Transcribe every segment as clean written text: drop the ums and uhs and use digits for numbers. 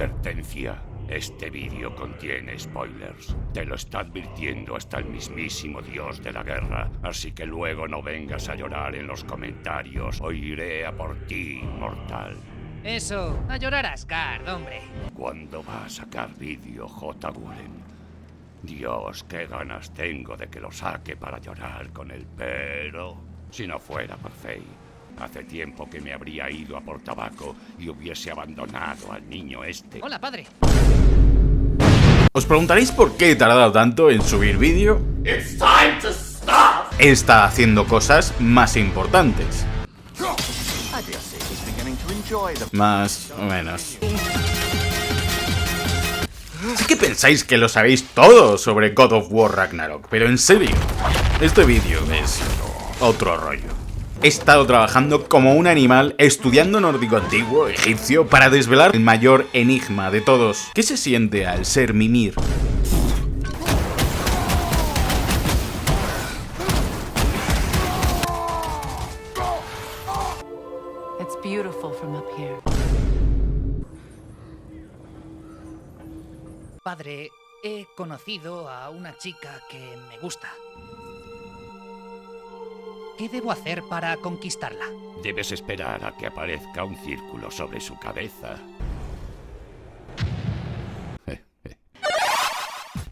Advertencia. Este vídeo contiene spoilers. Te lo está advirtiendo hasta el mismísimo dios de la guerra. Así que luego no vengas a llorar en los comentarios o iré a por ti, mortal. Eso, a llorar a Asgard, hombre. ¿Cuándo va a sacar vídeo, J. Gulen? Dios, qué ganas tengo de que lo saque para llorar con él, pero... si no fuera por Faye, hace tiempo que me habría ido a por tabaco y hubiese abandonado al niño este. Hola, padre. ¿Os preguntaréis por qué he tardado tanto en subir vídeo? He estado haciendo cosas más importantes. Más o menos. Sí que pensáis que lo sabéis todo sobre God of War Ragnarok, pero en serio, este vídeo es otro rollo. He estado trabajando como un animal estudiando nórdico antiguo, egipcio, para desvelar el mayor enigma de todos. ¿Qué se siente al ser Mimir? It's beautiful from up here. Padre, he conocido a una chica que me gusta. ¿Qué debo hacer para conquistarla? Debes esperar a que aparezca un círculo sobre su cabeza.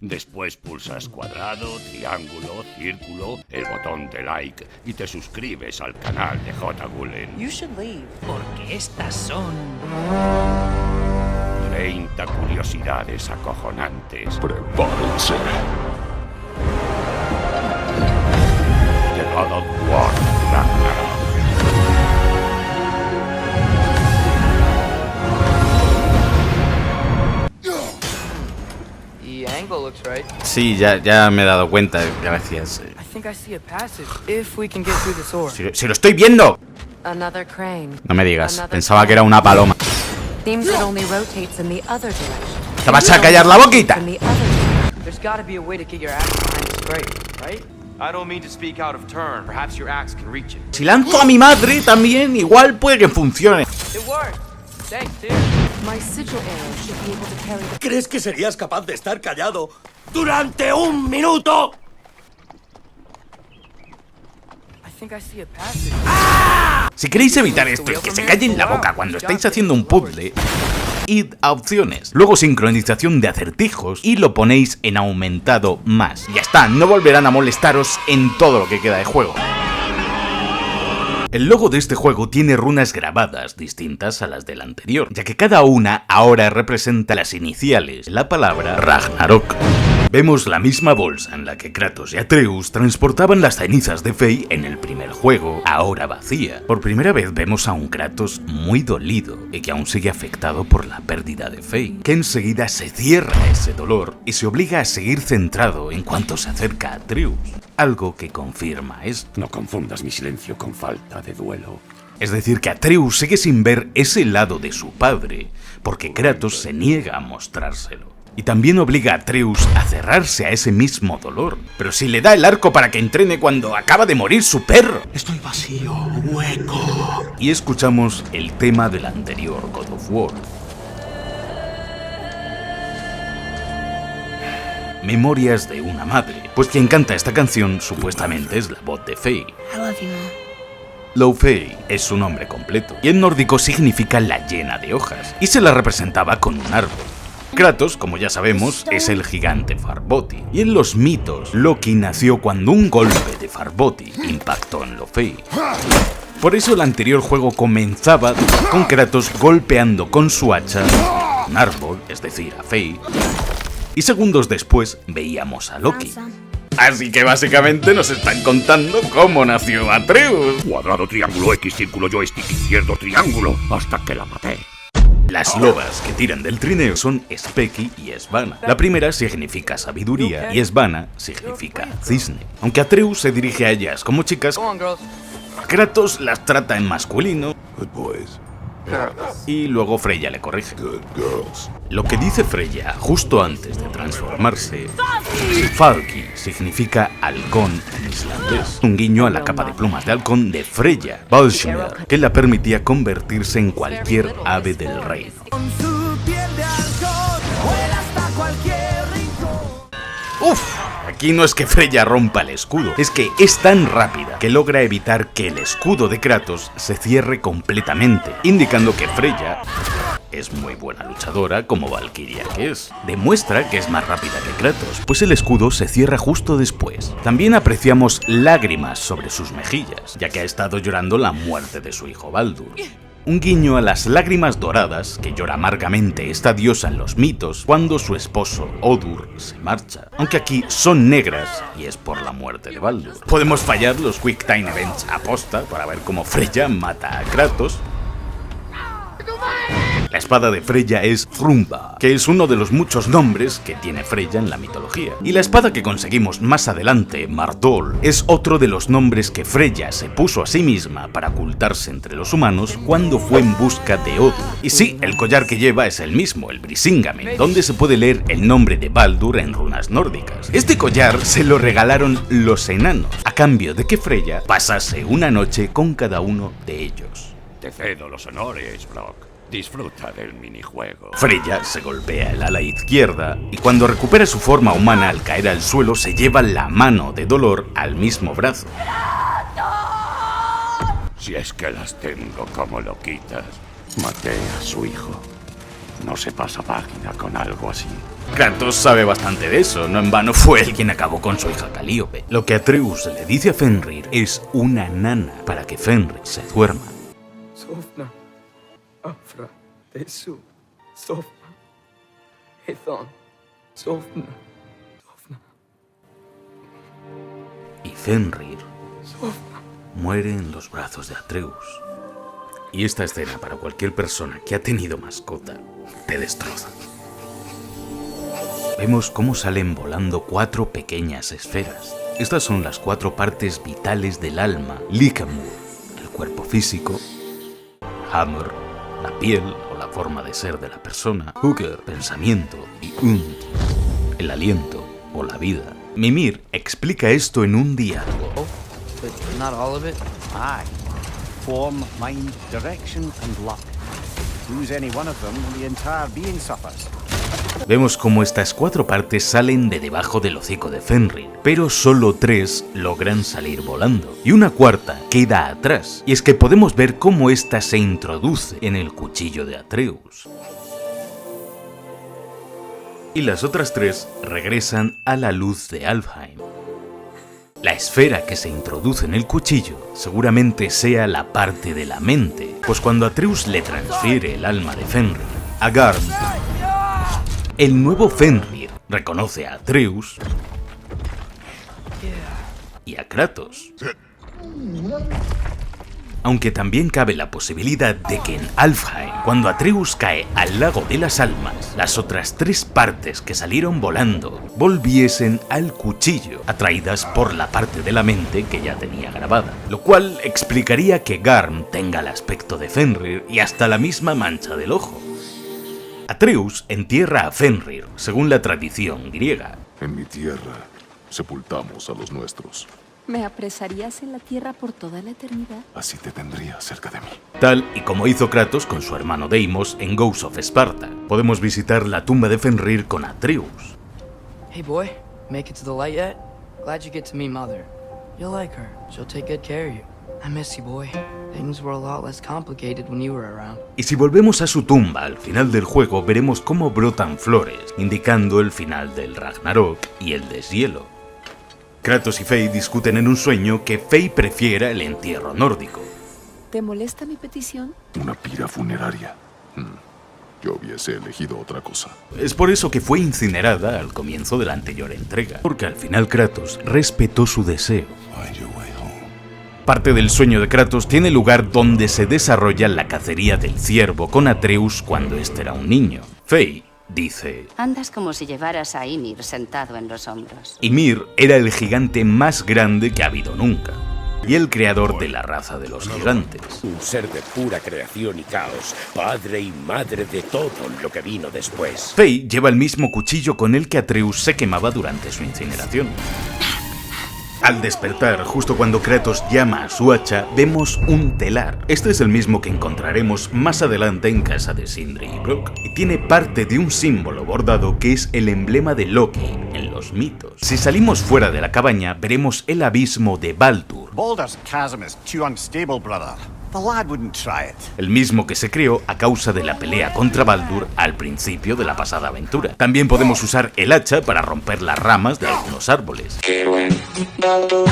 Después pulsas cuadrado, triángulo, círculo, el botón de like y te suscribes al canal de J. Gulen. You should leave. Porque estas son... 30 curiosidades acojonantes. Prepárense. The God of War Ragnarok. The angle looks right. Sí, ya me he dado cuenta, gracias. I think I see a passage if we can get through the sword. ¡Si lo estoy viendo! Another crane. No me digas, pensaba que era una paloma. Seems it only rotates in the other direction. ¿Te vas a callar la boquita? In the other direction. There's got to be a way to get your axe behind this crate, right? I don't mean to speak out of turn. Perhaps your axe can reach it. Si lanzo a mi madre también, igual puede que funcione. It worked. Thanks, dude. My sigil arrow should be able to carry the... ¿Crees que serías capaz de estar callado durante un minuto? I think I see a passage. Si queréis evitar esto y que se callen la boca cuando estáis haciendo un puzzle, id a opciones, luego sincronización de acertijos y lo ponéis en aumentado más. Ya está, no volverán a molestaros en todo lo que queda de juego. El logo de este juego tiene runas grabadas distintas a las del anterior, ya que cada una ahora representa las iniciales de la palabra Ragnarok. Vemos la misma bolsa en la que Kratos y Atreus transportaban las cenizas de Faye en el primer juego, ahora vacía. Por primera vez vemos a un Kratos muy dolido y que aún sigue afectado por la pérdida de Faye, que enseguida se cierra ese dolor y se obliga a seguir centrado en cuanto se acerca a Atreus, algo que confirma esto. No confundas mi silencio con falta de duelo. Es decir, que Atreus sigue sin ver ese lado de su padre, porque Kratos se niega a mostrárselo. Y también obliga a Atreus a cerrarse a ese mismo dolor. Pero si le da el arco para que entrene cuando acaba de morir su perro. Estoy vacío, hueco. Y escuchamos el tema del anterior God of War. Memorias de una madre. Pues quien canta esta canción supuestamente es la voz de Faye. I love you, Mom. Laufey es su nombre completo, y en nórdico significa la llena de hojas, y se la representaba con un árbol. Kratos, como ya sabemos, es el gigante Farboti, y en los mitos, Loki nació cuando un golpe de Farboti impactó en Laufey. Por eso el anterior juego comenzaba con Kratos golpeando con su hacha un árbol, es decir, a Faye, y segundos después veíamos a Loki. Así que básicamente nos están contando cómo nació Atreus. Cuadrado, triángulo, X, círculo, joystick, izquierdo, triángulo, hasta que la maté. Las lobas que tiran del trineo son Speki y Svanna. La primera significa sabiduría y Svanna significa cisne. Aunque Atreus se dirige a ellas como chicas, Go on, girls. Kratos las trata en masculino Good boys. y luego Freya le corrige. Good girls. Lo que dice Freya justo antes de transformarse, Falki, significa halcón en islandés. Un guiño a la capa de plumas de halcón de Freya, Valshnir, que la permitía convertirse en cualquier ave del reino. Con su piel de ¡Uf! Aquí no es que Freya rompa el escudo, es que es tan rápida que logra evitar que el escudo de Kratos se cierre completamente, indicando que Freya es muy buena luchadora como Valkyria que es. Demuestra que es más rápida que Kratos, pues el escudo se cierra justo después. También apreciamos lágrimas sobre sus mejillas, ya que ha estado llorando la muerte de su hijo Baldur. Un guiño a las lágrimas doradas que llora amargamente esta diosa en los mitos cuando su esposo, Odur, se marcha. Aunque aquí son negras y es por la muerte de Baldur. Podemos fallar los Quick Time Events aposta para ver cómo Freya mata a Kratos. La espada de Freya es Thrumba, que es uno de los muchos nombres que tiene Freya en la mitología. Y la espada que conseguimos más adelante, Mardol, es otro de los nombres que Freya se puso a sí misma para ocultarse entre los humanos cuando fue en busca de Odur. Y sí, el collar que lleva es el mismo, el Brisingamen, donde se puede leer el nombre de Baldur en runas nórdicas. Este collar se lo regalaron los enanos, a cambio de que Freya pasase una noche con cada uno de ellos. Te cedo los honores, Brock. Disfruta del minijuego. Freya se golpea el ala izquierda y cuando recupera su forma humana al caer al suelo se lleva la mano de dolor al mismo brazo. Si es que las tengo como lo quitas, maté a su hijo. No se pasa página con algo así. Kratos sabe bastante de eso, no en vano fue él quien acabó con su hija Calíope. Lo que Atreus le dice a Fenrir es una nana para que Fenrir se duerma. Sofna, Afra, Tesu, Sofna, Ethon, Sofna, Sofna. Y Fenrir muere en los brazos de Atreus. Y esta escena, para cualquier persona que ha tenido mascota, te destroza. Vemos cómo salen volando 4 pequeñas esferas. Estas son las 4 partes vitales del alma. Lícamur, el cuerpo físico. Hammer, la piel o la forma de ser de la persona. Hugr, pensamiento. Y Und, el aliento o la vida. Mimir explica esto en un diálogo. Oh, but not all of it? Aye. Form, mind, direction and luck. Lose any one of them and the entire being suffers. Vemos cómo estas 4 partes salen de debajo del hocico de Fenrir, pero solo 3 logran salir volando, y una cuarta queda atrás, y es que podemos ver cómo esta se introduce en el cuchillo de Atreus. Y las otras 3 regresan a la luz de Alfheim. La esfera que se introduce en el cuchillo seguramente sea la parte de la mente, pues cuando Atreus le transfiere el alma de Fenrir a Garm, el nuevo Fenrir reconoce a Atreus y a Kratos. Aunque también cabe la posibilidad de que en Alfheim, cuando Atreus cae al lago de las almas, las otras 3 partes que salieron volando volviesen al cuchillo, atraídas por la parte de la mente que ya tenía grabada, lo cual explicaría que Garm tenga el aspecto de Fenrir y hasta la misma mancha del ojo. Atreus entierra a Fenrir, según la tradición griega. En mi tierra sepultamos a los nuestros. ¿Me apresarías en la tierra por toda la eternidad? Así te tendría cerca de mí. Tal y como hizo Kratos con su hermano Deimos en Ghosts of Sparta. Podemos visitar la tumba de Fenrir con Atreus. Hey boy, make it to the light yet? Glad you get to meet Mother. You'll like her. She'll take good care of you. I miss you, boy. Things were a lot less complicated when you were around. Y si volvemos a su tumba al final del juego, veremos cómo brotan flores, indicando el final del Ragnarok y el deshielo. Kratos y Frey discuten en un sueño que Frey prefiera el entierro nórdico. ¿Te molesta mi petición? Una pira funeraria. Yo hubiese elegido otra cosa. Es por eso que fue incinerada al comienzo de la anterior entrega, porque al final Kratos respetó su deseo. Parte del sueño de Kratos tiene lugar donde se desarrolla la cacería del ciervo con Atreus cuando este era un niño. Frey dice: andas como si llevaras a Ymir sentado en los hombros. Ymir era el gigante más grande que ha habido nunca, y el creador de la raza de los gigantes. Un ser de pura creación y caos, padre y madre de todo lo que vino después. Frey lleva el mismo cuchillo con el que Atreus se quemaba durante su incineración. Al despertar, justo cuando Kratos llama a su hacha, vemos un telar. Este es el mismo que encontraremos más adelante en casa de Sindri y Brok, y tiene parte de un símbolo bordado que es el emblema de Loki en los mitos. Si salimos fuera de la cabaña, veremos el abismo de Baldur, Baldur's chasm is too unstable, brother. The lad wouldn't try it. el mismo que se creó a causa de la pelea contra Baldur al principio de la pasada aventura. También podemos usar el hacha para romper las ramas de algunos árboles.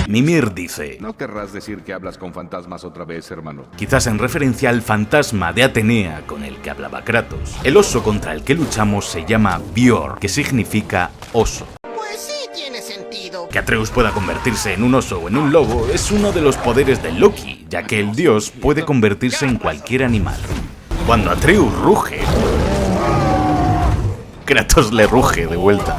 Mimir dice: No querrás decir que hablas con fantasmas otra vez, hermano. quizás en referencia al fantasma de Atenea con el que hablaba Kratos. El oso contra el que luchamos se llama Björn, que significa oso. Pues sí, tiene sentido. Que Atreus pueda convertirse en un oso o en un lobo es uno de los poderes de Loki, ya que el dios puede convertirse en cualquier animal. Cuando Atreus ruge, Kratos le ruge de vuelta.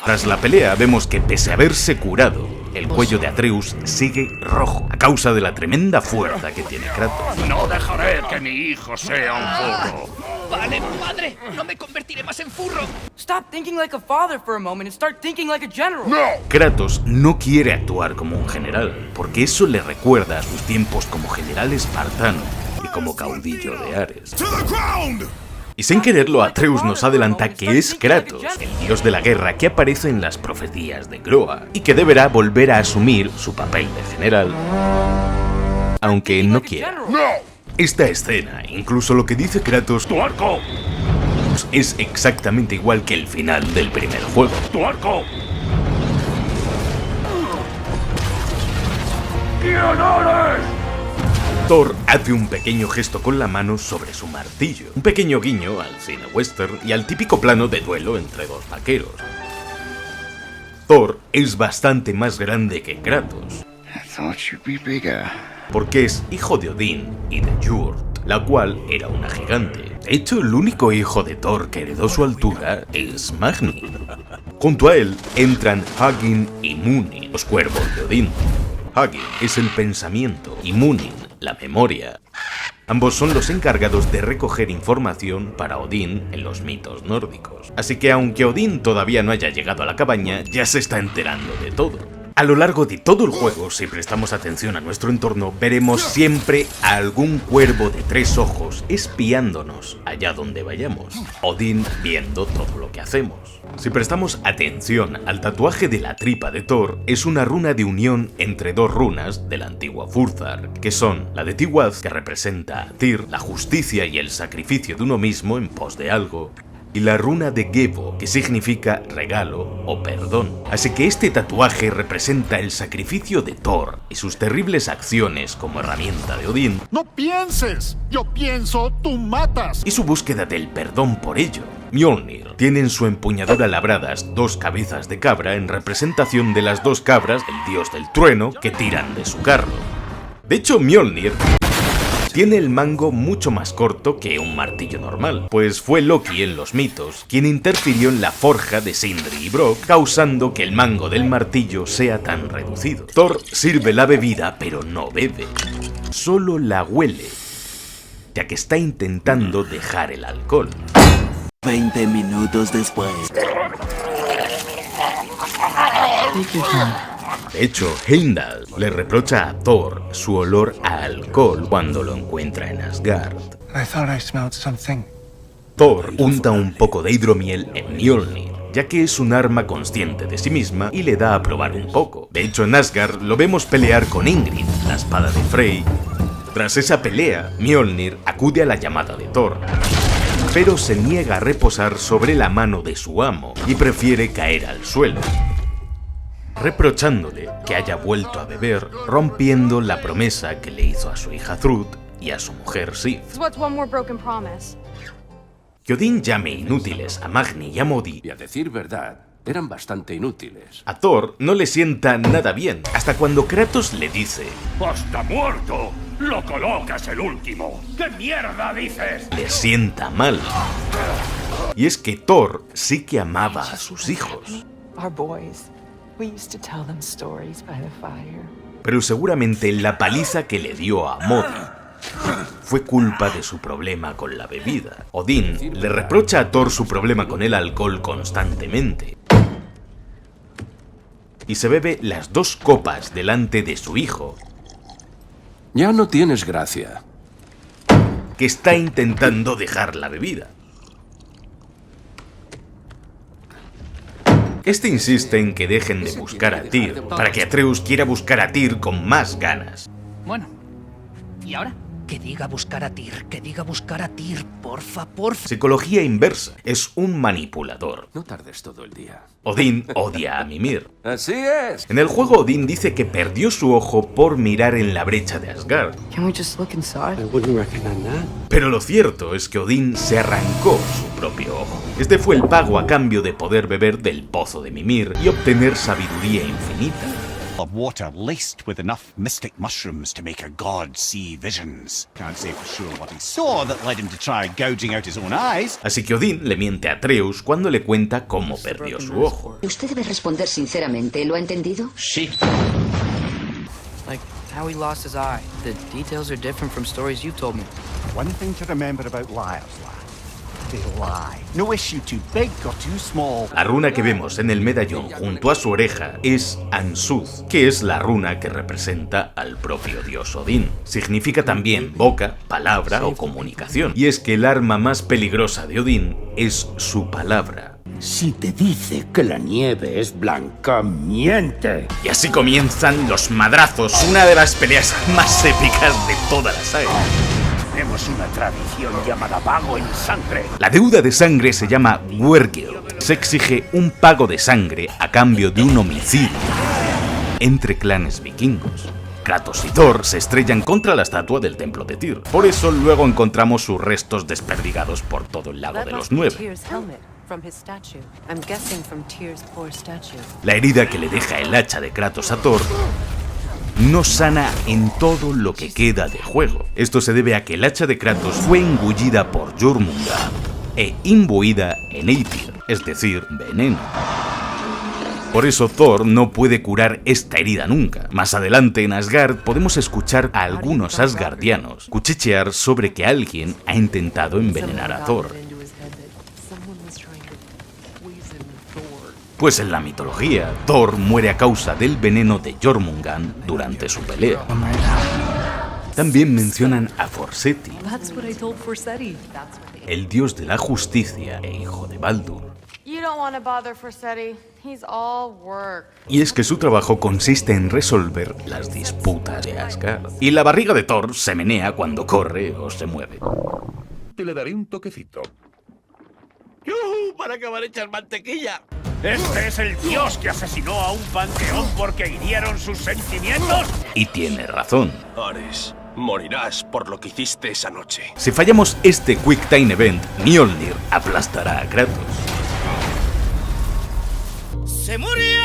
Tras la pelea vemos que pese a haberse curado, el cuello de Atreus sigue rojo, a causa de la tremenda fuerza que tiene Kratos. No dejaré que mi hijo sea un furro. Vale, padre, no me convertiré más en furro. Stop thinking like a father for a moment and start thinking like a general. Kratos no quiere actuar como un general, porque eso le recuerda a sus tiempos como general espartano y como caudillo de Ares. Y sin quererlo, Atreus nos adelanta que es Kratos, el dios de la guerra que aparece en las profecías de Groa, y que deberá volver a asumir su papel de general, aunque no quiera. Esta escena, incluso lo que dice Kratos, ¡Tu arco! es exactamente igual que el final del primer juego. ¡Tu arco! ¡Guionares! Thor hace un pequeño gesto con la mano sobre su martillo, un pequeño guiño al cine western y al típico plano de duelo entre dos vaqueros. Thor es bastante más grande que Kratos, porque es hijo de Odín y de Jurt, la cual era una gigante. De hecho, el único hijo de Thor que heredó su altura es Magni. Junto a él entran Hugin y Munin, los cuervos de Odín. Hugin es el pensamiento y Munin la memoria. Ambos son los encargados de recoger información para Odín en los mitos nórdicos. Así que aunque Odín todavía no haya llegado a la cabaña, ya se está enterando de todo. A lo largo de todo el juego, si prestamos atención a nuestro entorno, veremos siempre a algún cuervo de 3 ojos espiándonos allá donde vayamos. Odín viendo todo lo que hacemos. Si prestamos atención al tatuaje de la tripa de Thor, es una runa de unión entre 2 runas de la antigua Furzar, que son la de Tiwaz, que representa a Tyr, la justicia y el sacrificio de uno mismo en pos de algo, y la runa de Gevo, que significa regalo o perdón. Así que este tatuaje representa el sacrificio de Thor y sus terribles acciones como herramienta de Odín. ¡No pienses! Yo pienso, tú matas. Y su búsqueda del perdón por ello. Mjolnir tiene en su empuñadura labradas 2 cabezas de cabra en representación de las 2 cabras, el dios del trueno, que tiran de su carro. De hecho, Mjolnir tiene el mango mucho más corto que un martillo normal, pues fue Loki en los mitos quien interfirió en la forja de Sindri y Brok, causando que el mango del martillo sea tan reducido. Thor sirve la bebida, pero no bebe, solo la huele, ya que está intentando dejar el alcohol. 20 minutos después. De hecho, Heimdall le reprocha a Thor su olor a alcohol cuando lo encuentra en Asgard. Thor unta un poco de hidromiel en Mjolnir, ya que es un arma consciente de sí misma y le da a probar un poco. De hecho, en Asgard lo vemos pelear con Ingrid, la espada de Frey. Tras esa pelea, Mjolnir acude a la llamada de Thor, pero se niega a reposar sobre la mano de su amo y prefiere caer al suelo, reprochándole que haya vuelto a beber, rompiendo la promesa que le hizo a su hija Thrud y a su mujer Sif. Que Odín llame inútiles a Magni y a Modi, y a decir verdad, eran bastante inútiles. A Thor no le sienta nada bien, hasta cuando Kratos le dice: ¡Hasta muerto! ¡Lo colocas el último! ¿Qué mierda dices? Le sienta mal. Y es que Thor sí que amaba a sus hijos. Pero seguramente la paliza que le dio a Modi fue culpa de su problema con la bebida. Odín le reprocha a Thor su problema con el alcohol constantemente. Y se bebe las 2 copas delante de su hijo. Ya no tienes gracia. Que está intentando dejar la bebida. Este insiste en que dejen de buscar a Tyr, para que Atreus quiera buscar a Tyr con más ganas. Bueno, ¿y ahora? Que diga buscar a Tyr, que diga buscar a Tyr, porfa. Psicología inversa. Es un manipulador. No tardes todo el día. Odín odia a Mimir. Así es. En el juego, Odín dice que perdió su ojo por mirar en la brecha de Asgard. Pero lo cierto es que Odín se arrancó su propio ojo. Este fue el pago a cambio de poder beber del pozo de Mimir y obtener sabiduría infinita. Of water laced with enough mystic mushrooms to make a god see visions. Can't say for sure what he saw that led him to try gouging out his own eyes. Así que Odín le miente a Atreus cuando le cuenta cómo perdió su ojo. Usted debe responder sinceramente, ¿lo ha entendido? Sí. Like how he lost his eye. The details are different from stories you told me. One thing to remember about liars, lad. They lie. No issue too big or too small. La runa que vemos en el medallón junto a su oreja es Ansud, que es la runa que representa al propio dios Odín. Significa también boca, palabra o comunicación. Y es que el arma más peligrosa de Odín es su palabra. Si te dice que la nieve es blanca, miente. Y así comienzan los madrazos, una de las peleas más épicas de toda la saga. Tenemos una tradición llamada pago en sangre. La deuda de sangre se llama Wergild. Se exige un pago de sangre a cambio de un homicidio entre clanes vikingos. Kratos y Thor se estrellan contra la estatua del templo de Tyr. Por eso luego encontramos sus restos desperdigados por todo el lago de los 9. La herida que le deja el hacha de Kratos a Thor no sana en todo lo que queda de juego. Esto se debe a que el hacha de Kratos fue engullida por Jormungand e imbuida en Eitir, es decir, veneno. Por eso Thor no puede curar esta herida nunca. Más adelante en Asgard podemos escuchar a algunos asgardianos cuchichear sobre que alguien ha intentado envenenar a Thor. Pues en la mitología, Thor muere a causa del veneno de Jormungand durante su pelea. También mencionan a Forseti, el dios de la justicia e hijo de Baldur. Y es que su trabajo consiste en resolver las disputas de Asgard. Y la barriga de Thor se menea cuando corre o se mueve. Te le daré un toquecito. ¡Yuhu! Para acabar echar mantequilla. ¿Este es el dios que asesinó a un panteón porque hirieron sus sentimientos? Y tiene razón. Ares, morirás por lo que hiciste esa noche. Si fallamos este Quick Time Event, Mjolnir aplastará a Kratos. ¡Se murió!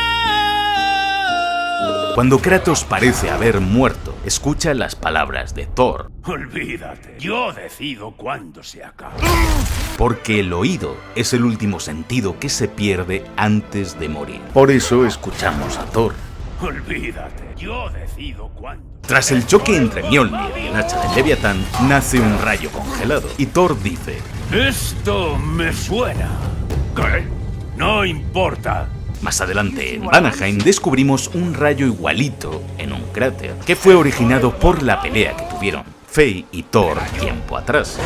Cuando Kratos parece haber muerto, escucha las palabras de Thor. Olvídate, yo decido cuándo se acaba. Porque el oído es el último sentido que se pierde antes de morir. Por eso escuchamos a Thor. Olvídate, yo decido cuándo. Tras el choque entre Mjolnir y el hacha del Leviatán, nace un rayo congelado. Y Thor dice: Esto me suena. ¿Qué? No importa. Más adelante, en Vanaheim, descubrimos un rayo igualito en un cráter, que fue originado por la pelea que tuvieron Frey y Thor tiempo atrás.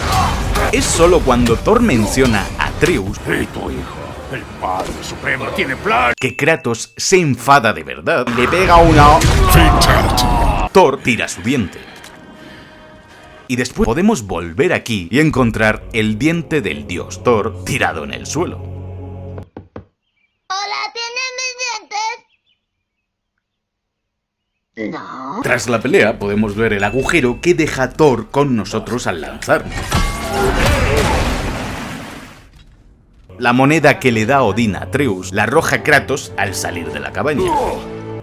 Es solo cuando Thor menciona a Atreus y tu hijo, el Padre Supremo, tiene plan, que Kratos se enfada de verdad y le pega una... Thor tira su diente. Y después podemos volver aquí y encontrar el diente del dios Thor tirado en el suelo. Hola, ¿tienes mis dientes? No. Tras la pelea podemos ver el agujero que deja Thor con nosotros al lanzarnos. La moneda que le da Odín a Atreus la arroja Kratos al salir de la cabaña.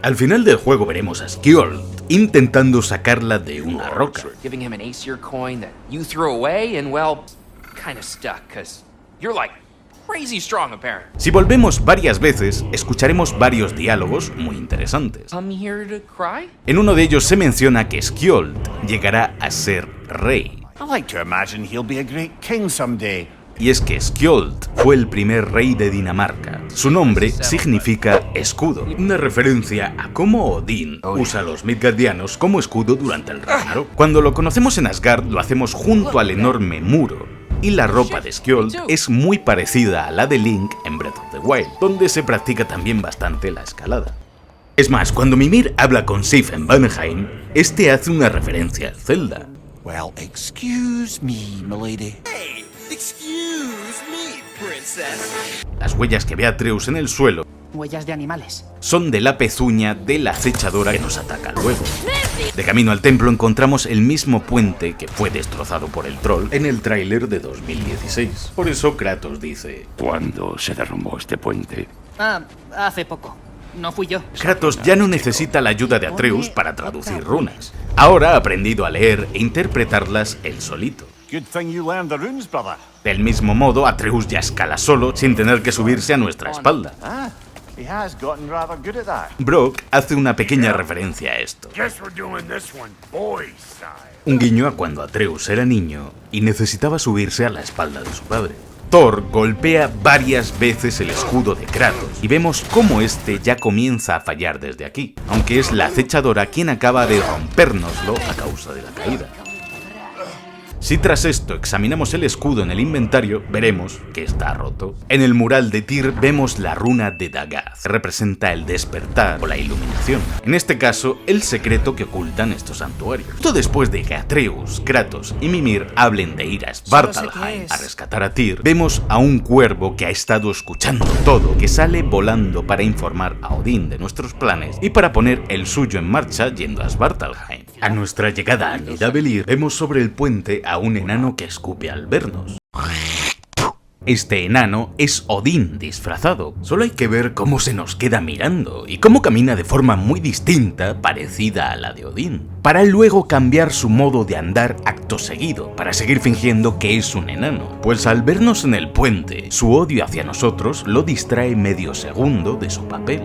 Al final del juego veremos a Skjold intentando sacarla de una roca. Giving him an Aesir coin that you threw away and well, kind of stuck cuz you're like crazy strong apparently. Si volvemos varias veces, escucharemos varios diálogos muy interesantes. Come here to cry? En uno de ellos se menciona que Skjold llegará a ser rey. I like to imagine he'll be a great king someday. Y es que Skjold fue el primer rey de Dinamarca. Su nombre significa escudo, una referencia a cómo Odín usa a los midgardianos como escudo durante el Ragnarok. Cuando lo conocemos en Asgard lo hacemos junto al enorme muro, y la ropa de Skjold es muy parecida a la de Link en Breath of the Wild, donde se practica también bastante la escalada. Es más, cuando Mimir habla con Sif en Valheim, este hace una referencia a Zelda. Well, excuse me, milady. Excuse me, princess. Las huellas que ve Atreus en el suelo Huellas de animales. son de la pezuña de la acechadora que nos ataca luego. De camino al templo encontramos el mismo puente que fue destrozado por el troll en el tráiler de 2016. Por eso Kratos dice: ¿Cuándo se derrumbó este puente? Hace poco. No fui yo. Kratos ya no necesita la ayuda de Atreus para traducir runas. Ahora ha aprendido a leer e interpretarlas él solito. Good thing you learned the runes, brother. Del mismo modo, Atreus ya escala solo sin tener que subirse a nuestra espalda. Ah, he has gotten rather good at that. Brok hace una pequeña referencia a esto. Guess we're doing this one boys style. Un guiño a cuando Atreus era niño y necesitaba subirse a la espalda de su padre. Thor golpea varias veces el escudo de Kratos y vemos cómo este ya comienza a fallar desde aquí, aunque es la acechadora quien acaba de rompérnoslo a causa de la caída. Si tras esto examinamos el escudo en el inventario, veremos que está roto. En el mural de Tyr vemos la runa de Dagath, que representa el despertar o la iluminación. En este caso, el secreto que ocultan estos santuarios. Justo después de que Atreus, Kratos y Mimir hablen de ir a Svartalfheim a rescatar a Tyr, vemos a un cuervo que ha estado escuchando todo, que sale volando para informar a Odín de nuestros planes y para poner el suyo en marcha yendo a Svartalfheim. A nuestra llegada a Nidavellir, vemos sobre el puente a un enano que escupe al vernos. Este enano es Odín disfrazado. Solo hay que ver cómo se nos queda mirando y cómo camina de forma muy distinta, parecida a la de Odín, para luego cambiar su modo de andar acto seguido, para seguir fingiendo que es un enano. Pues al vernos en el puente, su odio hacia nosotros lo distrae medio segundo de su papel.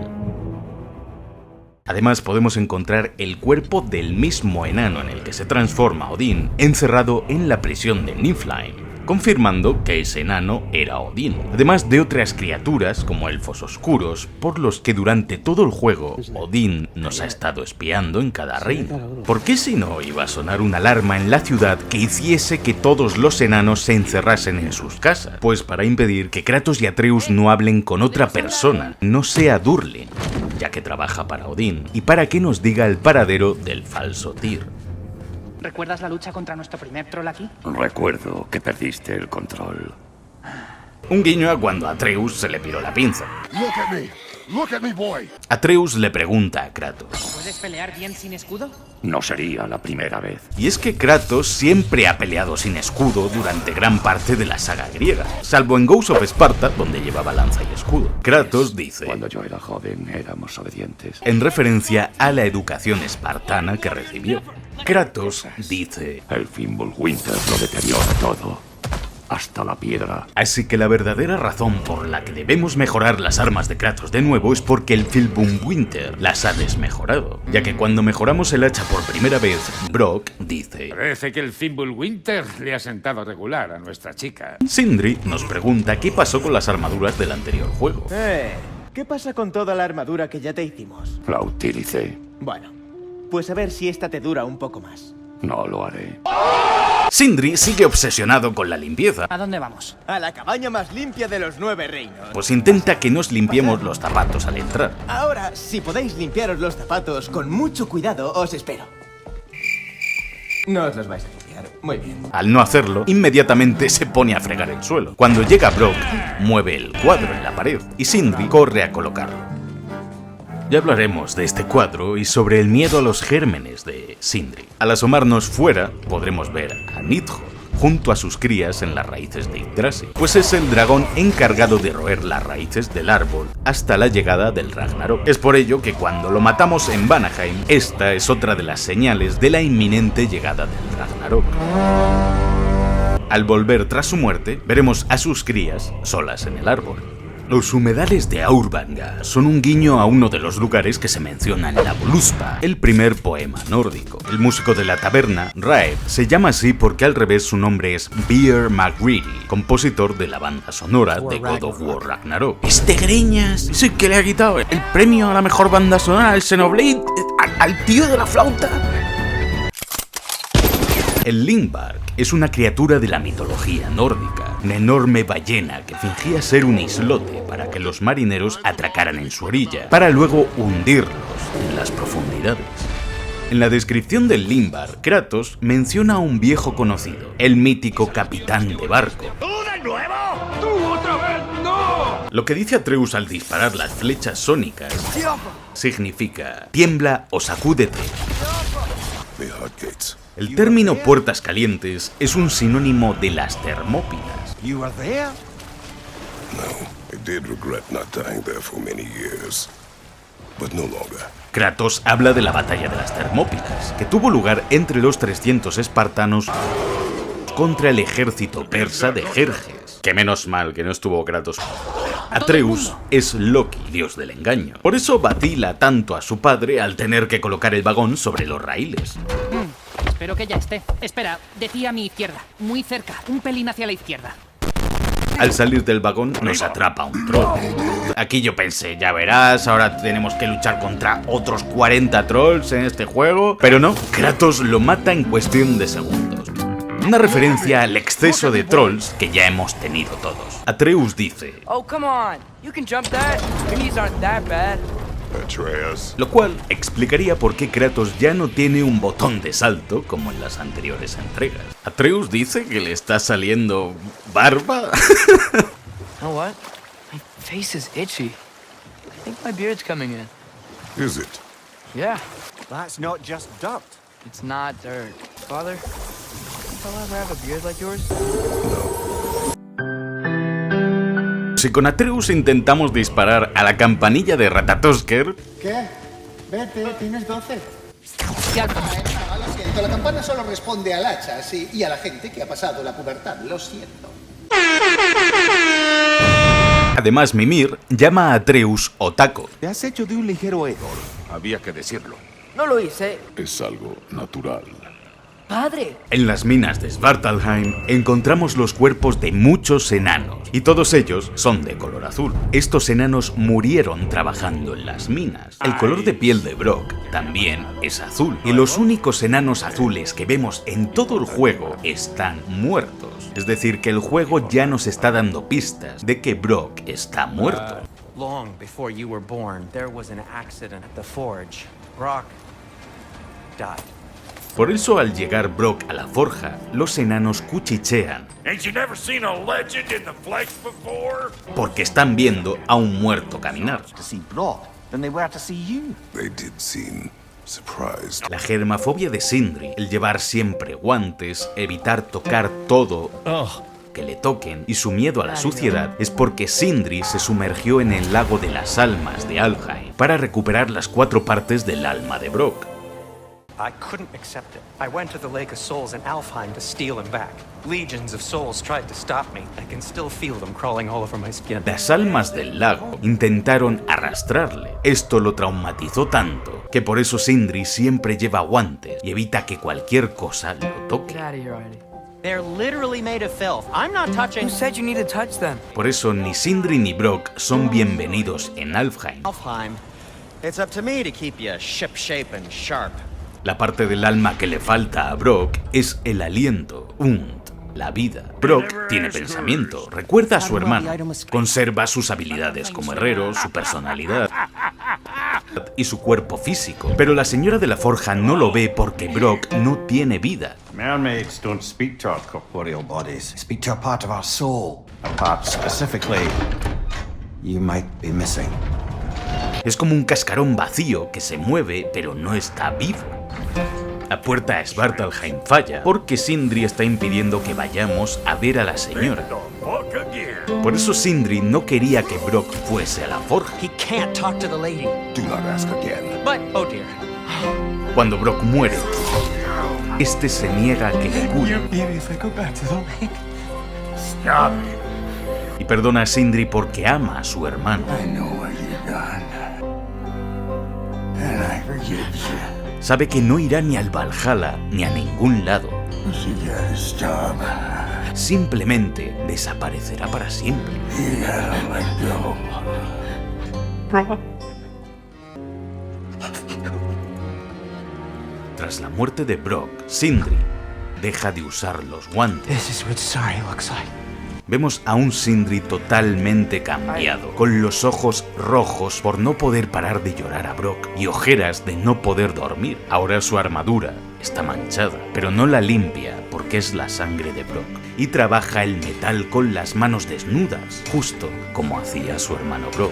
Además podemos encontrar el cuerpo del mismo enano en el que se transforma Odín, encerrado en la prisión de Niflheim, confirmando que ese enano era Odín, además de otras criaturas como elfos oscuros, por los que durante todo el juego Odín nos ha estado espiando en cada reino. ¿Por qué si no iba a sonar una alarma en la ciudad que hiciese que todos los enanos se encerrasen en sus casas? Pues para impedir que Kratos y Atreus no hablen con otra persona, no sea Durlin, ya que trabaja para Odín, y para que nos diga el paradero del falso Tyr. ¿Recuerdas la lucha contra nuestro primer troll aquí? Recuerdo que perdiste el control. Un guiño a cuando a Atreus se le piró la pinza. Look at me, boy. Atreus le pregunta a Kratos: ¿Puedes pelear bien sin escudo? No sería la primera vez. Y es que Kratos siempre ha peleado sin escudo durante gran parte de la saga griega, salvo en Ghost of Sparta, donde llevaba lanza y escudo. Kratos dice: Cuando yo era joven éramos obedientes. En referencia a la educación espartana que recibió. Kratos dice: El Fimbulwinter lo deteriora todo, hasta la piedra. Así que la verdadera razón por la que debemos mejorar las armas de Kratos de nuevo es porque el Fimbulwinter las ha desmejorado, ya que cuando mejoramos el hacha por primera vez, Brok dice: Parece que el Fimbulwinter le ha sentado regular a nuestra chica. Sindri nos pregunta qué pasó con las armaduras del anterior juego. ¿Qué pasa con toda la armadura que ya te hicimos? La utilicé. Bueno, pues a ver si esta te dura un poco más. No lo haré. Sindri sigue obsesionado con la limpieza. ¿A dónde vamos? A la cabaña más limpia de los 9 reinos. Pues intenta que nos limpiemos los zapatos al entrar. Ahora, si podéis limpiaros los zapatos con mucho cuidado, os espero. No os los vais a limpiar. Muy bien. Al no hacerlo, inmediatamente se pone a fregar el suelo. Cuando llega Brok, mueve el cuadro en la pared y Sindri corre a colocarlo. Ya hablaremos de este cuadro y sobre el miedo a los gérmenes de Sindri. Al asomarnos fuera, podremos ver a Nidhogg junto a sus crías en las raíces de Yggdrasil, pues es el dragón encargado de roer las raíces del árbol hasta la llegada del Ragnarok. Es por ello que cuando lo matamos en Vanaheim, esta es otra de las señales de la inminente llegada del Ragnarok. Al volver tras su muerte, veremos a sus crías solas en el árbol. Los humedales de Aurvanga son un guiño a uno de los lugares que se menciona en la Voluspa, el primer poema nórdico. El músico de la taberna, Raed, se llama así porque al revés su nombre es Beer McGreedy, compositor de la banda sonora de God of War Ragnarok. Este greñas sí que le ha quitado el premio a la mejor banda sonora al Xenoblade al tío de la flauta. El Lindbergh es una criatura de la mitología nórdica, una enorme ballena que fingía ser un islote para que los marineros atracaran en su orilla, para luego hundirlos en las profundidades. En la descripción del Lindbergh, Kratos menciona a un viejo conocido, el mítico capitán de barco. ¡Tú de nuevo! ¡Tú otra vez! ¡No! Lo que dice Atreus al disparar las flechas sónicas significa tiembla o sacúdete. El término puertas calientes es un sinónimo de las Termópilas. You were there? No, I did regret not dying there for many years, but no longer. Kratos habla de la batalla de las Termópilas, que tuvo lugar entre los 300 espartanos contra el ejército persa de Jerjes. Que menos mal que no estuvo Kratos. Atreus es Loki, dios del engaño. Por eso vacila tanto a su padre al tener que colocar el vagón sobre los raíles. Espero que ya esté. Espera, decía a mi izquierda. Muy cerca, un pelín hacia la izquierda. Al salir del vagón nos atrapa un troll. Aquí yo pensé, ya verás, ahora tenemos que luchar contra otros 40 trolls en este juego. Pero no, Kratos lo mata en cuestión de segundos. Una referencia al exceso de trolls que ya hemos tenido todos. Atreus dice: Oh, come on. You can jump that. Your knees aren't that bad. Atreus. Lo cual explicaría por qué Kratos ya no tiene un botón de salto como en las anteriores entregas. Atreus dice que le está saliendo barba. You know what? My face is itchy. I think my beard's coming in. Is it? Yeah. That's not just dirt. It's not dirt. Father, think I'll ever have a beard like yours? Si con Atreus intentamos disparar a la campanilla de Ratatosker... ¿Qué? Vete, tienes 12. Ya. Lo siento, la campana solo responde al hacha, sí, y a la gente que ha pasado la pubertad, lo siento. Además, Mimir llama a Atreus Otaco. Te has hecho de un ligero error. Había que decirlo. No lo hice. Es algo natural. Padre. En las minas de Svartalheim encontramos los cuerpos de muchos enanos, y todos ellos son de color azul. Estos enanos murieron trabajando en las minas. El color de piel de Brok también es azul, y los únicos enanos azules que vemos en todo el juego están muertos. Es decir, que el juego ya nos está dando pistas de que Brok está muerto. Long before you were born, there was an accident at the forge. Brock died. Por eso al llegar Brok a la forja, los enanos cuchichean, Ain't you never seen a legend in the flesh before? porque están viendo a un muerto caminar. To see Brock than they were to see you. They did seem surprised. La germafobia de Sindri, el llevar siempre guantes, evitar tocar todo que le toquen, y su miedo a la suciedad es porque Sindri se sumergió en el lago de las almas de Alfheim para recuperar las 4 partes del alma de Brok. I couldn't accept it. I went to the Lake of Souls in Alfheim to steal him back. Legions of souls tried to stop me. I can still feel them crawling all over my skin. Las almas del lago intentaron arrastrarle. Esto lo traumatizó tanto que por eso Sindri siempre lleva guantes y evita que cualquier cosa lo toque. Get out of here already. They're literally made of filth. I'm not touching. Who said you need to touch them? Por eso ni Sindri ni Brok son bienvenidos en Alfheim. Alfheim. It's up to me to keep you ship-shape and sharp. La parte del alma que le falta a Brok es el aliento, la vida. Brok tiene pensamiento, recuerda a su hermano, conserva sus habilidades como herrero, su personalidad y su cuerpo físico. Pero la señora de la forja no lo ve porque Brok no tiene vida. Mermaids don't speak to our corporeal bodies. Speak to a part of our soul. A part specifically you might be missing. Es como un cascarón vacío que se mueve pero no está vivo. La puerta a Svartalheim falla porque Sindri está impidiendo que vayamos a ver a la señora. Por eso Sindri no quería que Brok fuese a la forja. He can't talk to the lady. Do not ask again. But, oh dear. Cuando Brok muere, este se niega a que le cure. y perdona a Sindri porque ama a su hermano. Sabe que no irá ni al Valhalla ni a ningún lado. Simplemente desaparecerá para siempre. Tras la muerte de Brok, Sindri deja de usar los guantes. Vemos a un Sindri totalmente cambiado, con los ojos rojos por no poder parar de llorar a Brok y ojeras de no poder dormir. Ahora su armadura está manchada, pero no la limpia porque es la sangre de Brok, y trabaja el metal con las manos desnudas, justo como hacía su hermano Brok.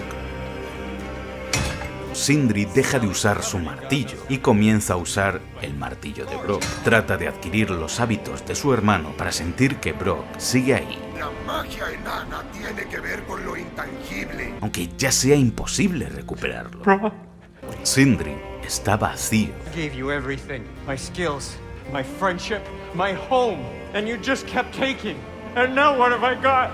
Sindri deja de usar su martillo y comienza a usar el martillo de Brok. Trata de adquirir los hábitos de su hermano para sentir que Brok sigue ahí. La magia enana tiene que ver con lo intangible. Aunque ya sea imposible recuperarlo. Sindri está vacío. I gave you everything. My skills, my friendship, my home. And you just kept taking. And now what have I got?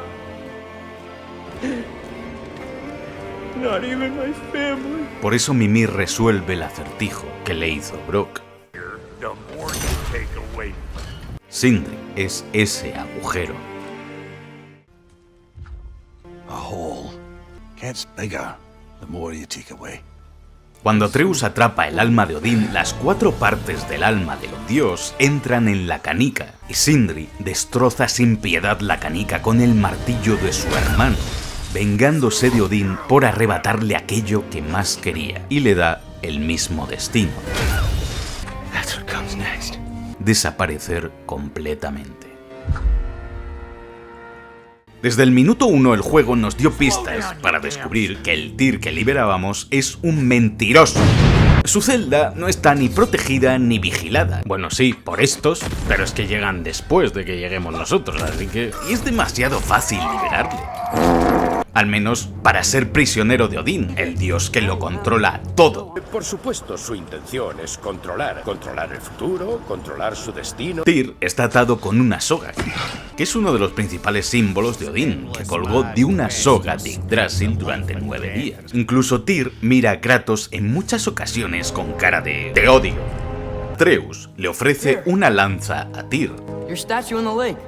Not even my family. Por eso Mimir resuelve el acertijo que le hizo Brok. Sindri es ese agujero. A hole gets bigger the more you take away. Cuando Atreus atrapa el alma de Odín, las 4 partes del alma del dios entran en la canica, y Sindri destroza sin piedad la canica con el martillo de su hermano, vengándose de Odín por arrebatarle aquello que más quería, y le da el mismo destino: desaparecer completamente. Desde el minuto 1 el juego nos dio pistas para descubrir que el Tyr que liberábamos es un mentiroso. Su celda no está ni protegida ni vigilada. Bueno, sí, por estos, pero es que llegan después de que lleguemos nosotros, así que... Y es demasiado fácil liberarle. Al menos para ser prisionero de Odín, el dios que lo controla todo. Por supuesto, su intención es controlar el futuro, controlar su destino. Tyr está atado con una soga, que es uno de los principales símbolos de Odín, que colgó de una soga de Yggdrasil durante 9 días. Incluso Tyr mira a Kratos en muchas ocasiones con cara de odio. Atreus le ofrece una lanza a Tyr. Your statue in the lake.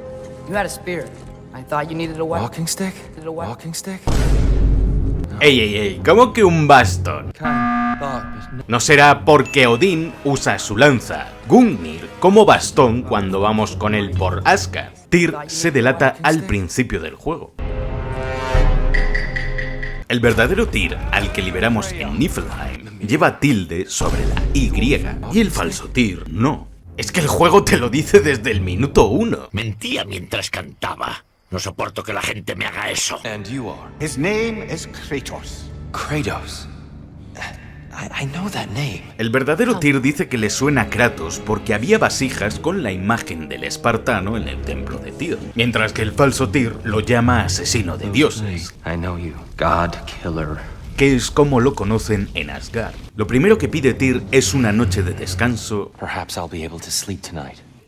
You had a spear. I thought you needed a Walking stick? Walking stick? Ey, ¿cómo que un bastón? No será porque Odín usa su lanza, Gungnir, como bastón cuando vamos con él por Asgard. Tyr se delata al principio del juego. El verdadero Tyr, al que liberamos en Niflheim, lleva tilde sobre la Y, y el falso Tyr no. Es que el juego te lo dice desde el minuto 1. Mentía mientras cantaba. No soporto que la gente me haga eso. And you are? His name is Kratos. Kratos. I know that name. El verdadero Tyr dice que le suena a Kratos porque había vasijas con la imagen del espartano en el templo de Tyr, mientras que el falso Tyr lo llama asesino de dioses. I know you. God killer. Que es como lo conocen en Asgard. Lo primero que pide Tyr es una noche de descanso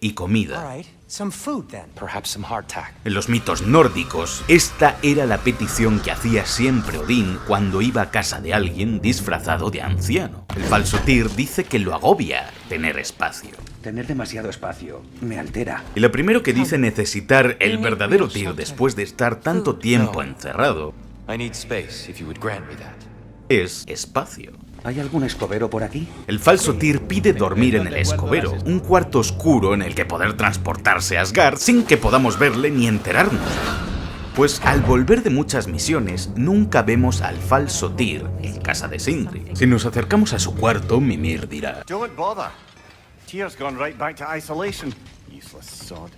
y comida. Some food then. Perhaps some hardtack. En los mitos nórdicos, esta era la petición que hacía siempre Odín cuando iba a casa de alguien disfrazado de anciano. El falso Tyr dice que lo agobia tener espacio. Tener demasiado espacio me altera. Y lo primero que dice necesitar el verdadero Tyr después de estar tanto tiempo encerrado es espacio. ¿Hay algún escobero por aquí? El falso Tyr pide dormir en el escobero, un cuarto oscuro en el que poder transportarse a Asgard sin que podamos verle ni enterarnos. Pues al volver de muchas misiones, nunca vemos al falso Tyr en casa de Sindri. Si nos acercamos a su cuarto, Mimir dirá: Don't bother. Tyr's gone right back to isolation. Useless sod.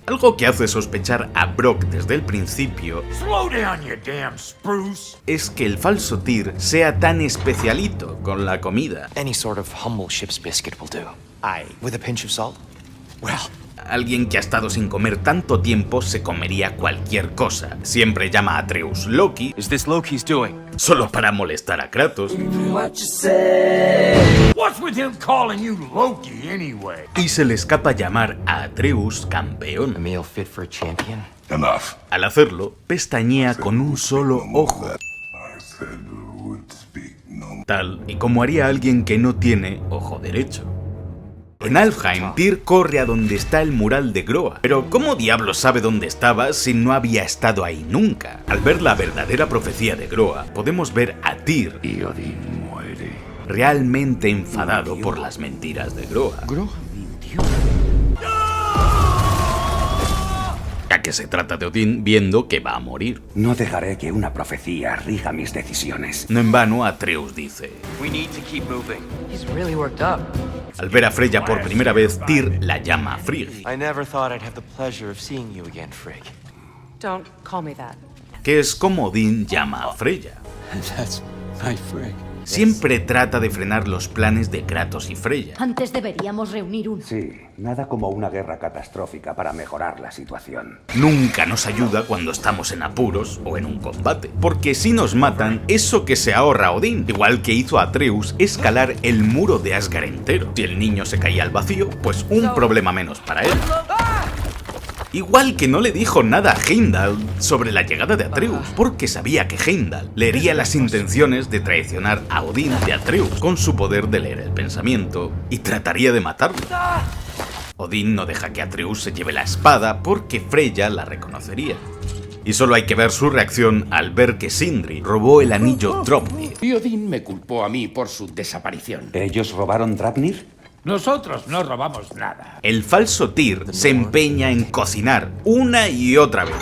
Algo que hace sospechar a Brok desde el principio Slow down, you damn spruce. es que el falso Tyr sea tan especialito con la comida. Any sort of humble ship's biscuit will do. Aye. With a pinch of salt? Well, Alguien que ha estado sin comer tanto tiempo se comería cualquier cosa. Siempre llama a Atreus Loki. Is this Loki's doing? Solo para molestar a Kratos. What's with him calling you Loki anyway? Y se le escapa llamar a Atreus campeón. A meal fit for a champion? Enough. Al hacerlo, pestañea con un solo ojo. Tal y como haría alguien que no tiene ojo derecho. En Alfheim, Tyr corre a donde está el mural de Groa. Pero ¿cómo diablos sabe dónde estaba si no había estado ahí nunca? Al ver la verdadera profecía de Groa, podemos ver a Tyr. Y Odín muere. Realmente enfadado por las mentiras de Groa. Groa mintió. Ya que se trata de Odín viendo que va a morir. No dejaré que una profecía rija mis decisiones. No en vano, Atreus dice: We need to keep moving. He's really worked up. Al ver a Freya por primera vez, Tyr la llama Frigg, I never thought I'd have the pleasure of seeing you again, Frigg. Don't call me that. que es como Odín llama a Freya. That's my Frigg. Siempre trata de frenar los planes de Kratos y Freya. Antes deberíamos reunir un... Sí, nada como una guerra catastrófica para mejorar la situación. Nunca nos ayuda cuando estamos en apuros o en un combate, porque si nos matan, eso que se ahorra Odín, igual que hizo Atreus escalar el muro de Asgard entero. Si el niño se caía al vacío, pues un problema menos para él. Igual que no le dijo nada a Heimdall sobre la llegada de Atreus, porque sabía que Heimdall leería las intenciones de traicionar a Odín de Atreus con su poder de leer el pensamiento y trataría de matarlo. Odín no deja que Atreus se lleve la espada porque Freya la reconocería. Y solo hay que ver su reacción al ver que Sindri robó el anillo Draupnir. Y Odín me culpó a mí por su desaparición. ¿Ellos robaron Draupnir? Nosotros no robamos nada. El falso Tyr se empeña en cocinar una y otra vez.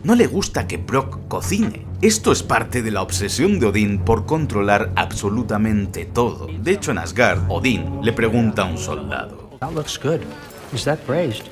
No le gusta que Brok cocine. Esto es parte de la obsesión de Odín por controlar absolutamente todo. De hecho, en Asgard, Odín le pregunta a un soldado. That looks good. Is that braised?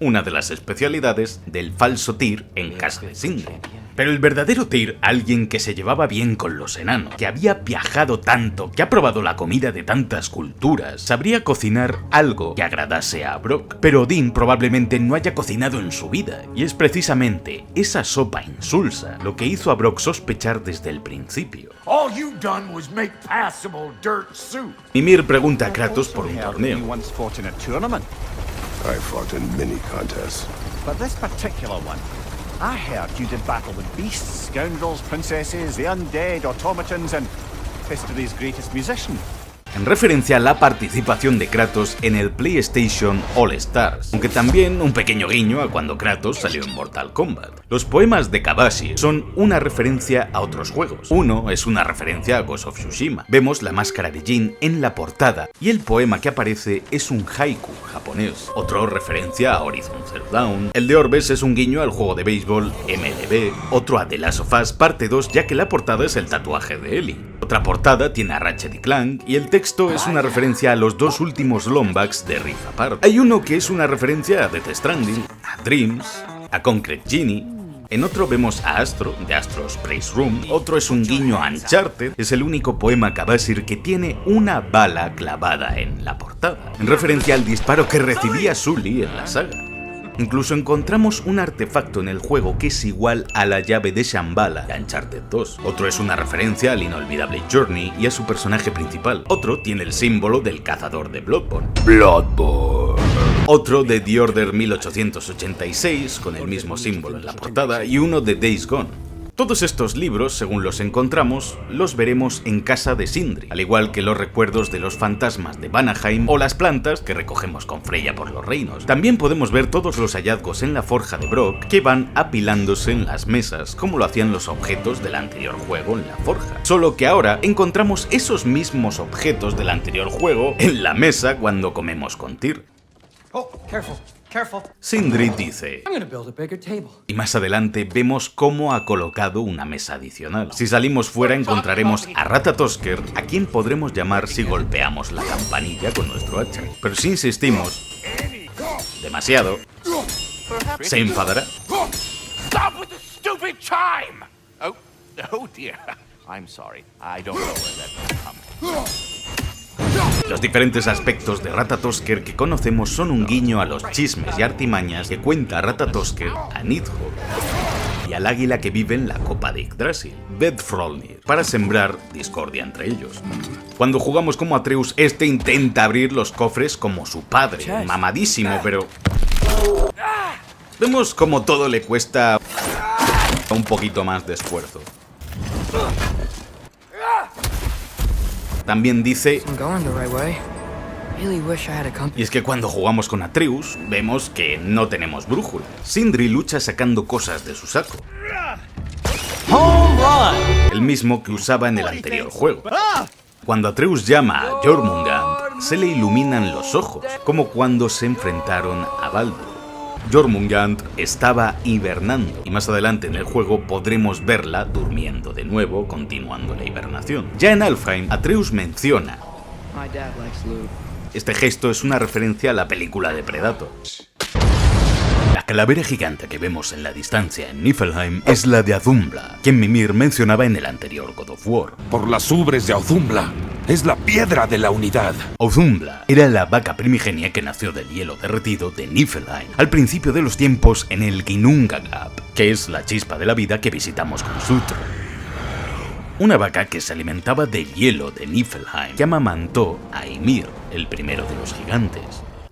Una de las especialidades del falso Tyr en casa de Sindri. Pero el verdadero Tyr, alguien que se llevaba bien con los enanos, que había viajado tanto, que ha probado la comida de tantas culturas, sabría cocinar algo que agradase a Brok. Pero Odín probablemente no haya cocinado en su vida, y es precisamente esa sopa insulsa lo que hizo a Brok sospechar desde el principio. All you done was make passable dirt soup. Mimir pregunta a Kratos por un torneo. I fought in many contests. But this particular one, I heard you did battle with beasts, scoundrels, princesses, the undead, automatons, and history's greatest musician. En referencia a la participación de Kratos en el PlayStation All Stars, aunque también un pequeño guiño a cuando Kratos salió en Mortal Kombat. Los poemas de Kabashir son una referencia a otros juegos. Uno es una referencia a Ghost of Tsushima. Vemos la máscara de Jin en la portada y el poema que aparece es un haiku japonés. Otro referencia a Horizon Zero Dawn. El de Orbes es un guiño al juego de béisbol MLB. Otro a The Last of Us parte 2, ya que la portada es el tatuaje de Ellie. Otra portada tiene a Ratchet y Clank y el texto es una referencia a los dos últimos Lombax de Rift Apart. Hay uno que es una referencia a Death Stranding, a Dreams, a Concrete Genie. En otro vemos a Astro, de Astro's Praise Room. Otro es un guiño a Uncharted. Es el único poema Kabashir que tiene una bala clavada en la portada, en referencia al disparo que recibía Sully en la saga. Incluso encontramos un artefacto en el juego que es igual a la llave de Shambhala de Uncharted 2. Otro es una referencia al inolvidable Journey y a su personaje principal. Otro tiene el símbolo del cazador de Bloodborne. Bloodborne. Otro de The Order 1886 con el mismo símbolo en la portada y uno de Days Gone. Todos estos libros, según los encontramos, los veremos en casa de Sindri, al igual que los recuerdos de los fantasmas de Vanaheim o las plantas que recogemos con Freya por los reinos. También podemos ver todos los hallazgos en la forja de Brok que van apilándose en las mesas, como lo hacían los objetos del anterior juego en la forja. Solo que ahora encontramos esos mismos objetos del anterior juego en la mesa cuando comemos con Tyr. Oh, careful. Careful. Sindri dice, I'm gonna build a bigger table. y más adelante vemos cómo ha colocado una mesa adicional. Si salimos fuera encontraremos a Ratatosker, a quien podremos llamar si golpeamos la campanilla con nuestro hacha. Pero si insistimos demasiado, se enfadará. Stop with the stupid chime! Oh dear. I'm sorry. I don't know where that came from. Los diferentes aspectos de Ratatosker que conocemos son un guiño a los chismes y artimañas que cuenta Ratatosker a Nidhogg y al águila que vive en la copa de Yggdrasil, Vedfrolnir, para sembrar discordia entre ellos. Cuando jugamos como Atreus, este intenta abrir los cofres como su padre, mamadísimo, pero vemos como todo le cuesta un poquito más de esfuerzo. También dice... Y es que cuando jugamos con Atreus, vemos que no tenemos brújula. Sindri lucha sacando cosas de su saco. El mismo que usaba en el anterior juego. Cuando Atreus llama a Jormungand, se le iluminan los ojos, como cuando se enfrentaron a Baldur. Jormungand estaba hibernando y más adelante en el juego podremos verla durmiendo de nuevo, continuando la hibernación. Ya en Alfheim, Atreus menciona: este gesto es una referencia a la película de Predator. La calavera gigante que vemos en la distancia en Niflheim es la de Audumbla, quien Mimir mencionaba en el anterior God of War. Por las ubres de Audumbla, es la piedra de la unidad. Audumbla era la vaca primigenia que nació del hielo derretido de Niflheim al principio de los tiempos en el Ginnungagap, que es la chispa de la vida que visitamos con Surtr. Una vaca que se alimentaba del hielo de Niflheim que amamantó a Ymir, el primero de los gigantes.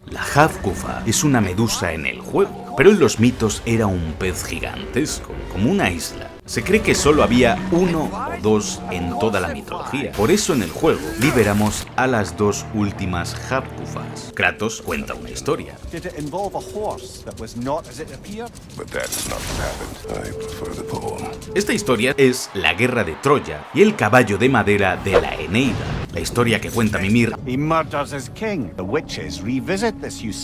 La Hafgufa es una medusa en el juego, pero en los mitos era un pez gigantesco, como una isla. Se cree que solo había uno o dos en toda la mitología. Por eso en el juego liberamos a las dos últimas Hafgufas. Kratos cuenta una historia. Esta historia es la guerra de Troya y el caballo de madera de la Eneida. La historia que cuenta Mimir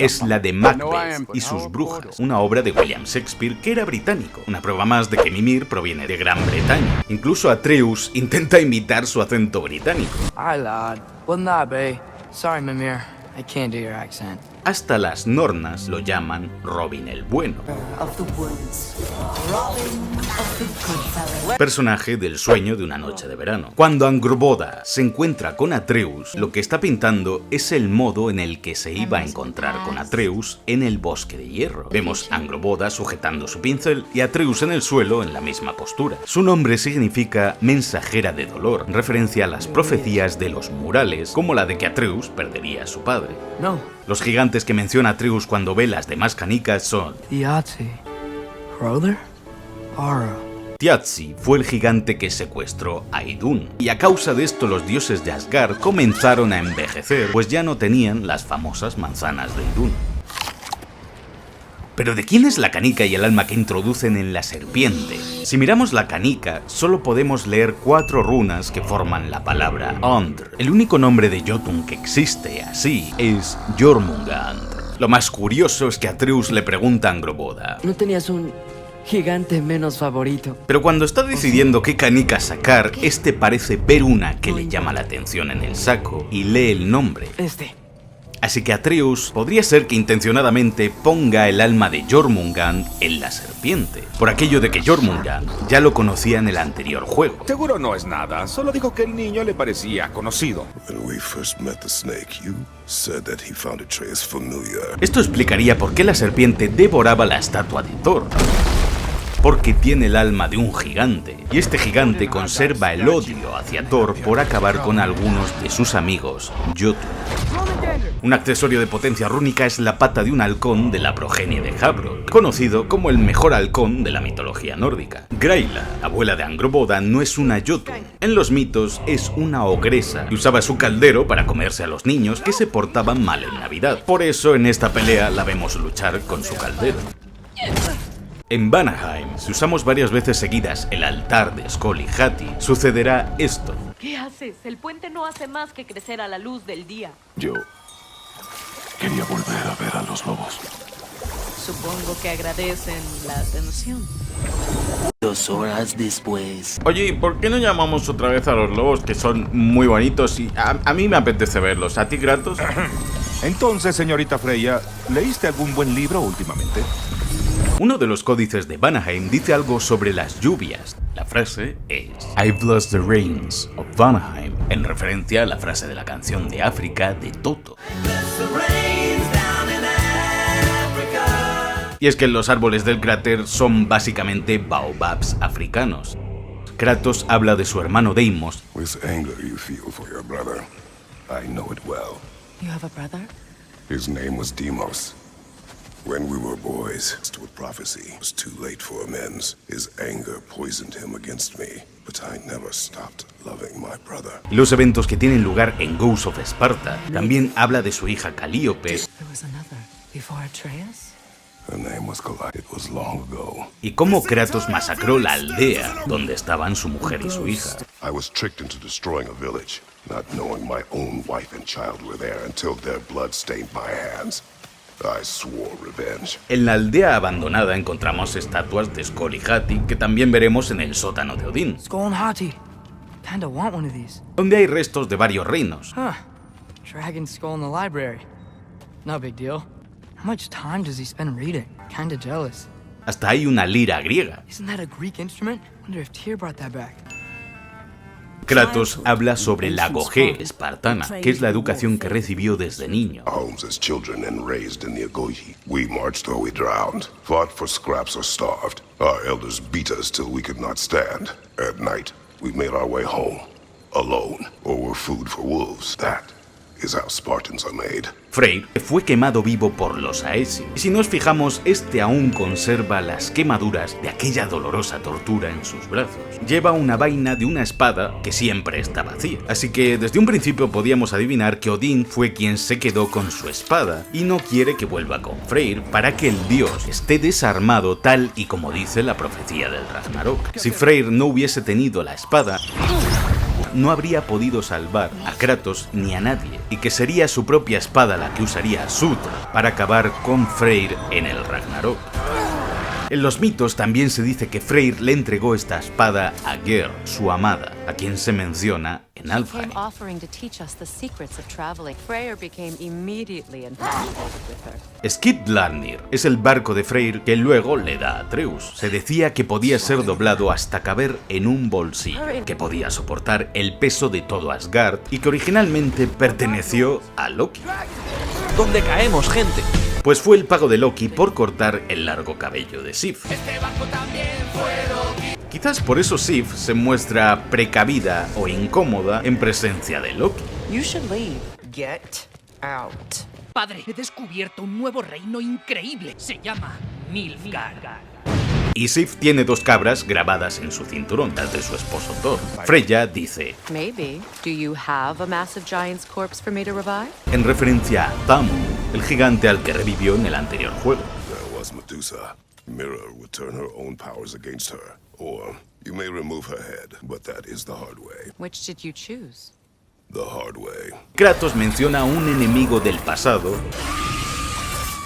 es la de Macbeth y sus brujas, una obra de William Shakespeare que era británico. Una prueba más de que Mimir proviene de Gran Bretaña. Incluso Atreus intenta imitar su acento británico. Sorry, Mimir. I can't do your accent. Hasta las Nornas lo llaman Robin el Bueno. Personaje del sueño de una noche de verano. Cuando Angrboda se encuentra con Atreus, lo que está pintando es el modo en el que se iba a encontrar con Atreus en el bosque de hierro. Vemos a Angrboda sujetando su pincel y Atreus en el suelo en la misma postura. Su nombre significa mensajera de dolor, en referencia a las profecías de los murales, como la de que Atreus perdería a su padre. Los gigantes que menciona Atreus cuando ve las demás canicas son Thiazi fue el gigante que secuestró a Idun, y a causa de esto los dioses de Asgard comenzaron a envejecer, pues ya no tenían las famosas manzanas de Idun. Pero ¿de quién es la canica y el alma que introducen en la serpiente? Si miramos la canica, solo podemos leer 4 runas que forman la palabra Andr. El único nombre de Jotun que existe así es Jormungand. Lo más curioso es que Atreus le pregunta a Angrboda: ¿no tenías un gigante menos favorito? Pero cuando está decidiendo qué canica sacar, este parece ver una que le llama la atención en el saco y lee el nombre. Así que Atreus podría ser que intencionadamente ponga el alma de Jormungand en la serpiente, por aquello de que Jormungand ya lo conocía en el anterior juego. Seguro no es nada, solo dijo que el niño le parecía conocido. Esto explicaría por qué la serpiente devoraba la estatua de Thor. Porque tiene el alma de un gigante, y este gigante conserva el odio hacia Thor por acabar con algunos de sus amigos Jotun. Un accesorio de potencia rúnica es la pata de un halcón de la progenie de Habrok, conocido como el mejor halcón de la mitología nórdica. Grayla, abuela de Angrboda, no es una Jotun. En los mitos es una ogresa y usaba su caldero para comerse a los niños que se portaban mal en Navidad. Por eso en esta pelea la vemos luchar con su caldero. En Vanaheim, si usamos varias veces seguidas el altar de Skoll y Hati, sucederá esto. ¿Qué haces? El puente no hace más que crecer a la luz del día. Yo quería volver a ver a los lobos. Supongo que agradecen la atención. 2 horas después. Oye, ¿y por qué no llamamos otra vez a los lobos, que son muy bonitos y a mí me apetece verlos? ¿A ti, Kratos? Entonces, señorita Freya, ¿leíste algún buen libro últimamente? Uno de los códices de Vanaheim dice algo sobre las lluvias. La frase es I've lost the rains of Vanaheim, en referencia a la frase de la canción de África de Toto. Y es que los árboles del cráter son básicamente baobabs africanos. Kratos habla de su hermano Deimos. This anger you feel for your brother, I know it well. You have a brother? His name was Deimos. When we were boys, with prophecy, it was too late for amends. His anger poisoned him against me, but I never stopped loving my brother. Los eventos que tienen lugar en Ghosts of Sparta. También habla de su hija Calíope. There was another before Atreus? Her name was Calliope. It was long ago. Y cómo Kratos masacró la aldea donde estaban su mujer y su hija. I was tricked into destroying a village, not knowing my own wife and child were there until their blood stained my hands. I swore revenge. En la aldea abandonada encontramos estatuas de Skoll y Hati, que también veremos en el sótano de Odín, Skoll and Hati. Kinda want one of these. donde hay restos de varios reinos. Dragon skull in the library. No big deal. How much time does he spend reading? Kinda jealous. Hasta hay una lira griega. Isn't that a Greek instrument? Wonder if Tyr brought that back. Kratos habla sobre la Gogé espartana, que es la educación que recibió desde niño. Homes as children and raised in the Agoge. We marched or we drowned, fought for scraps or starved. Our elders beat us till we could not stand. At night, we made our way home, alone, or were food for wolves. That is how Spartans are made. Freyr fue quemado vivo por los Aesi, y si nos fijamos, este aún conserva las quemaduras de aquella dolorosa tortura en sus brazos. Lleva una vaina de una espada que siempre está vacía, así que desde un principio podíamos adivinar que Odín fue quien se quedó con su espada y no quiere que vuelva con Freyr para que el dios esté desarmado tal y como dice la profecía del Ragnarok. Si Freyr no hubiese tenido la espada, no habría podido salvar a Kratos ni a nadie, y que sería su propia espada la que usaría Surtr para acabar con Freyr en el Ragnarok. En los mitos también se dice que Freyr le entregó esta espada a Gerd, su amada, a quien se menciona en Alfheim. Skidbladnir es el barco de Freyr que luego le da a Atreus. Se decía que podía ser doblado hasta caber en un bolsillo, que podía soportar el peso de todo Asgard y que originalmente perteneció a Loki. ¿Dónde caemos, gente? Pues fue el pago de Loki por cortar el largo cabello de Sif. Quizás por eso Sif se muestra precavida o incómoda en presencia de Loki. You should leave. Get out. Padre, he descubierto un nuevo reino increíble. Se llama Nilfgaard. Y Sif tiene dos cabras grabadas en su cinturón, las de su esposo Thor. Freya dice, Maybe. Do you have a massive giant's corpse for me to revive? en referencia a Thamur, el gigante al que revivió en el anterior juego. There was Medusa. Mirror would turn her own powers against her. Or you may remove her head, but that is the hard way. Which did you choose? The hard way. Kratos menciona a un enemigo del pasado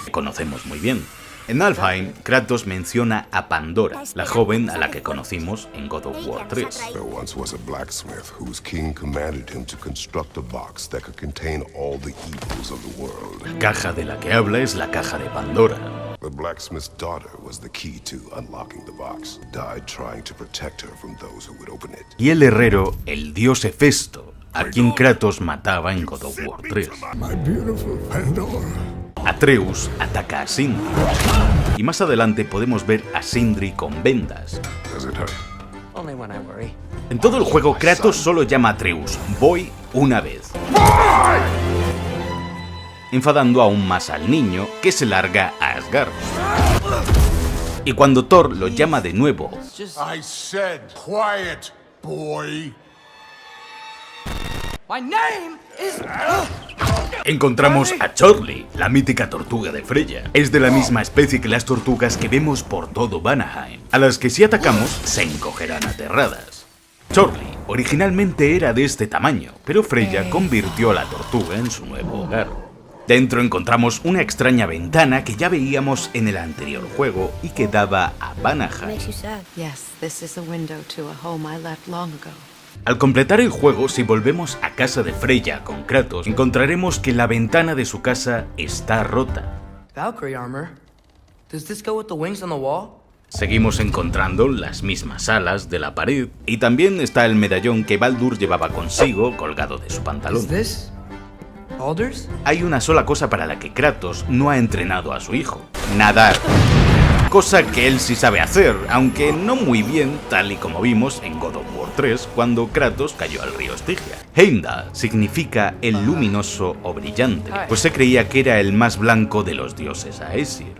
que conocemos muy bien. En Alfheim, Kratos menciona a Pandora, la joven a la que conocimos en God of War 3. There once was a blacksmith whose king commanded him to construct a box that could contain all the evils of the world. La caja de la que habla es la caja de Pandora. The blacksmith's daughter was the key to unlocking the box. Died trying to protect her from those who would open it. Y el herrero, el dios Hefesto, a quien Kratos mataba en God of War 3. My beautiful Pandora. Atreus ataca a Sindri. Y más adelante podemos ver a Sindri con vendas. Only when I worry. En todo el juego, Kratos solo llama a Atreus Boy una vez, enfadando aún más al niño, que se larga a Asgard. Y cuando Thor lo llama de nuevo, I said quiet, boy. My name is... encontramos a Chorli, la mítica tortuga de Freya. Es de la misma especie que las tortugas que vemos por todo Vanaheim, a las que si atacamos se encogerán aterradas. Chorli originalmente era de este tamaño, pero Freya convirtió a la tortuga en su nuevo hogar. Dentro encontramos una extraña ventana que ya veíamos en el anterior juego y que daba a Vanaheim. Yes, this is a window to a home I left long ago. Al completar el juego, si volvemos a casa de Freya con Kratos, encontraremos que la ventana de su casa está rota. Valkyrie armor. Does this go with the wings on the wall? Seguimos encontrando las mismas alas de la pared y también está el medallón que Baldur llevaba consigo colgado de su pantalón. Is this Baldur's? Hay una sola cosa para la que Kratos no ha entrenado a su hijo: nadar. Cosa que él sí sabe hacer, aunque no muy bien, tal y como vimos en God of War 3 cuando Kratos cayó al río Estigia. Heimdall significa el luminoso o brillante, pues se creía que era el más blanco de los dioses Aesir.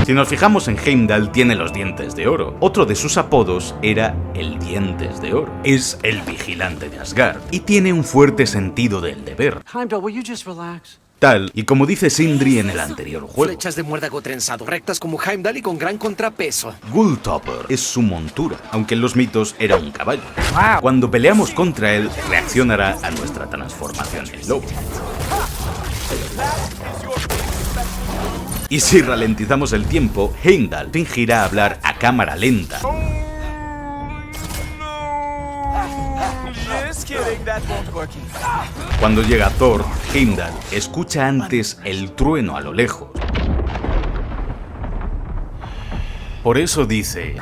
Si nos fijamos en Heimdall, tiene los dientes de oro. Otro de sus apodos era el Dientes de Oro. Es el vigilante de Asgard y tiene un fuerte sentido del deber. Heimdall, will you just relax? Tal y como dice Sindri en el anterior juego. Flechas de muérdago trenzado, rectas como Heimdall y con gran contrapeso. Gulltoppr es su montura, aunque en los mitos era un caballo. Cuando peleamos contra él, reaccionará a nuestra transformación en lobo. Y si ralentizamos el tiempo, Heimdall fingirá hablar a cámara lenta. Cuando llega Thor, Heimdall escucha antes el trueno a lo lejos. Por eso dice...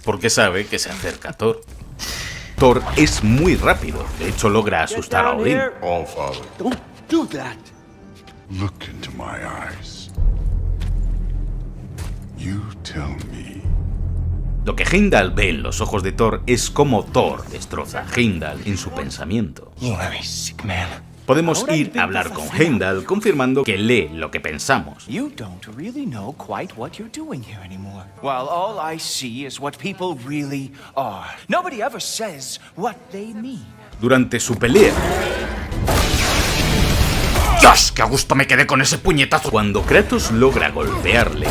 porque sabe que se acerca Thor. Thor es muy rápido, de hecho logra asustar a Odín. All Father, don't do that. Look into my eyes. You tell me. Lo que Heimdall ve en los ojos de Thor es como Thor destroza a Heimdall en su pensamiento. Podemos ir a hablar con Heimdall confirmando que lee lo que pensamos. You don't really know quite what you're doing here anymore. Well, all I see is what people really are. Nobody ever says what they mean. Durante su pelea... ¡Dios! ¡Qué a gusto me quedé con ese puñetazo! Cuando Kratos logra golpearle,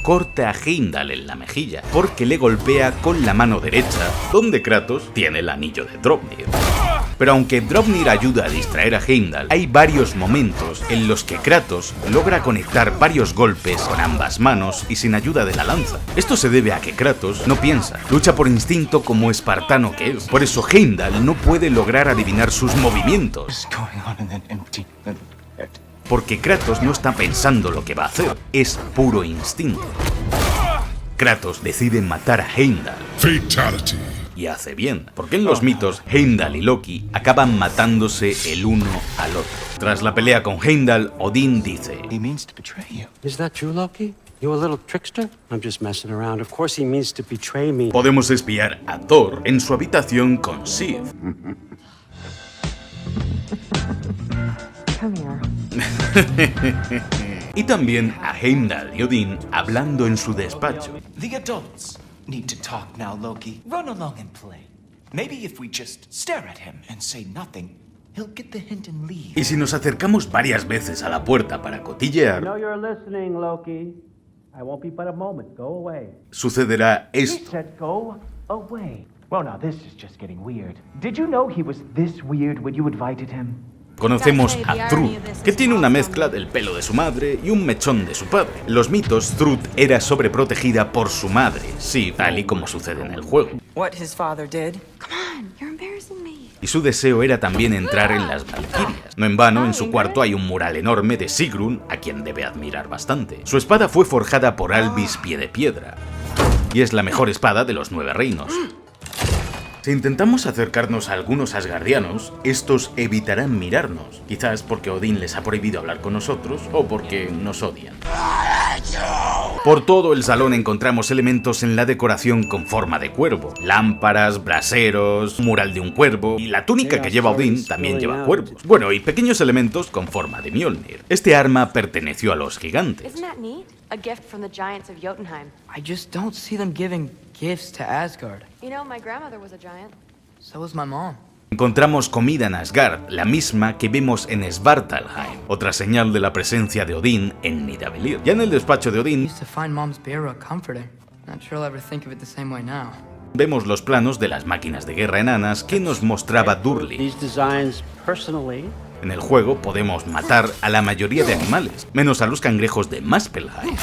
corta a Heimdall en la mejilla, porque le golpea con la mano derecha, donde Kratos tiene el anillo de Draupnir. Pero aunque Draupnir ayuda a distraer a Heimdall, hay varios momentos en los que Kratos logra conectar varios golpes con ambas manos y sin ayuda de la lanza. Esto se debe a que Kratos no piensa, lucha por instinto como espartano que es. Por eso Heimdall no puede lograr adivinar sus movimientos. Porque Kratos no está pensando lo que va a hacer, es puro instinto. Kratos decide matar a Heimdall. Fatality. Y hace bien, porque en los mitos Heimdall y Loki acaban matándose el uno al otro. Tras la pelea con Heimdall, Odín dice: He means to betray you. Is that true, Loki? You a little trickster? I'm just messing around. Of course he means to betray me. Podemos espiar a Thor en su habitación con Sif. Come here. Y también a Heimdall y Odín hablando en su despacho. The adults need to talk now, Loki. Run along and play. Maybe if we just stare at him and say nothing, he'll get the hint and leave. Y si nos acercamos varias veces a la puerta para cotillear, No, you're listening, Loki. I won't be but a moment. Go away. sucederá He esto. said go away. Well, now this is just getting weird. Did you know he was this weird when you invited him? Conocemos a Thrud, que tiene una mezcla del pelo de su madre y un mechón de su padre. En los mitos, Thrud era sobreprotegida por su madre, sí, tal y como sucede en el juego. What his father did. Come on, you're embarrassing me. Y su deseo era también entrar en las Valquirias. No en vano, en su cuarto hay un mural enorme de Sigrun, a quien debe admirar bastante. Su espada fue forjada por Alvis Piedepiedra, y es la mejor espada de los 9 reinos. Si intentamos acercarnos a algunos asgardianos, estos evitarán mirarnos, quizás porque Odín les ha prohibido hablar con nosotros o porque nos odian. Por todo el salón encontramos elementos en la decoración con forma de cuervo, lámparas, braseros, mural de un cuervo, y la túnica que lleva Odín también lleva cuervos. Bueno, y pequeños elementos con forma de Mjolnir. Este arma perteneció a los gigantes. Isn't that neat? A gift from the giants of Jotunheim. I just don't see them giving gifts to Asgard. You know, my grandmother was a giant. So was my mom. Encontramos comida en Asgard, la misma que vemos en Svartalheim, otra señal de la presencia de Odín en Nidavellir. Ya en el despacho de Odín, Used to find mom's bureau comforting. Not sure I'll ever think of it the same way now. vemos los planos de las máquinas de guerra enanas que nos mostraba Durley. These designs personally. En el juego podemos matar a la mayoría de animales, menos a los cangrejos de Muspelheim.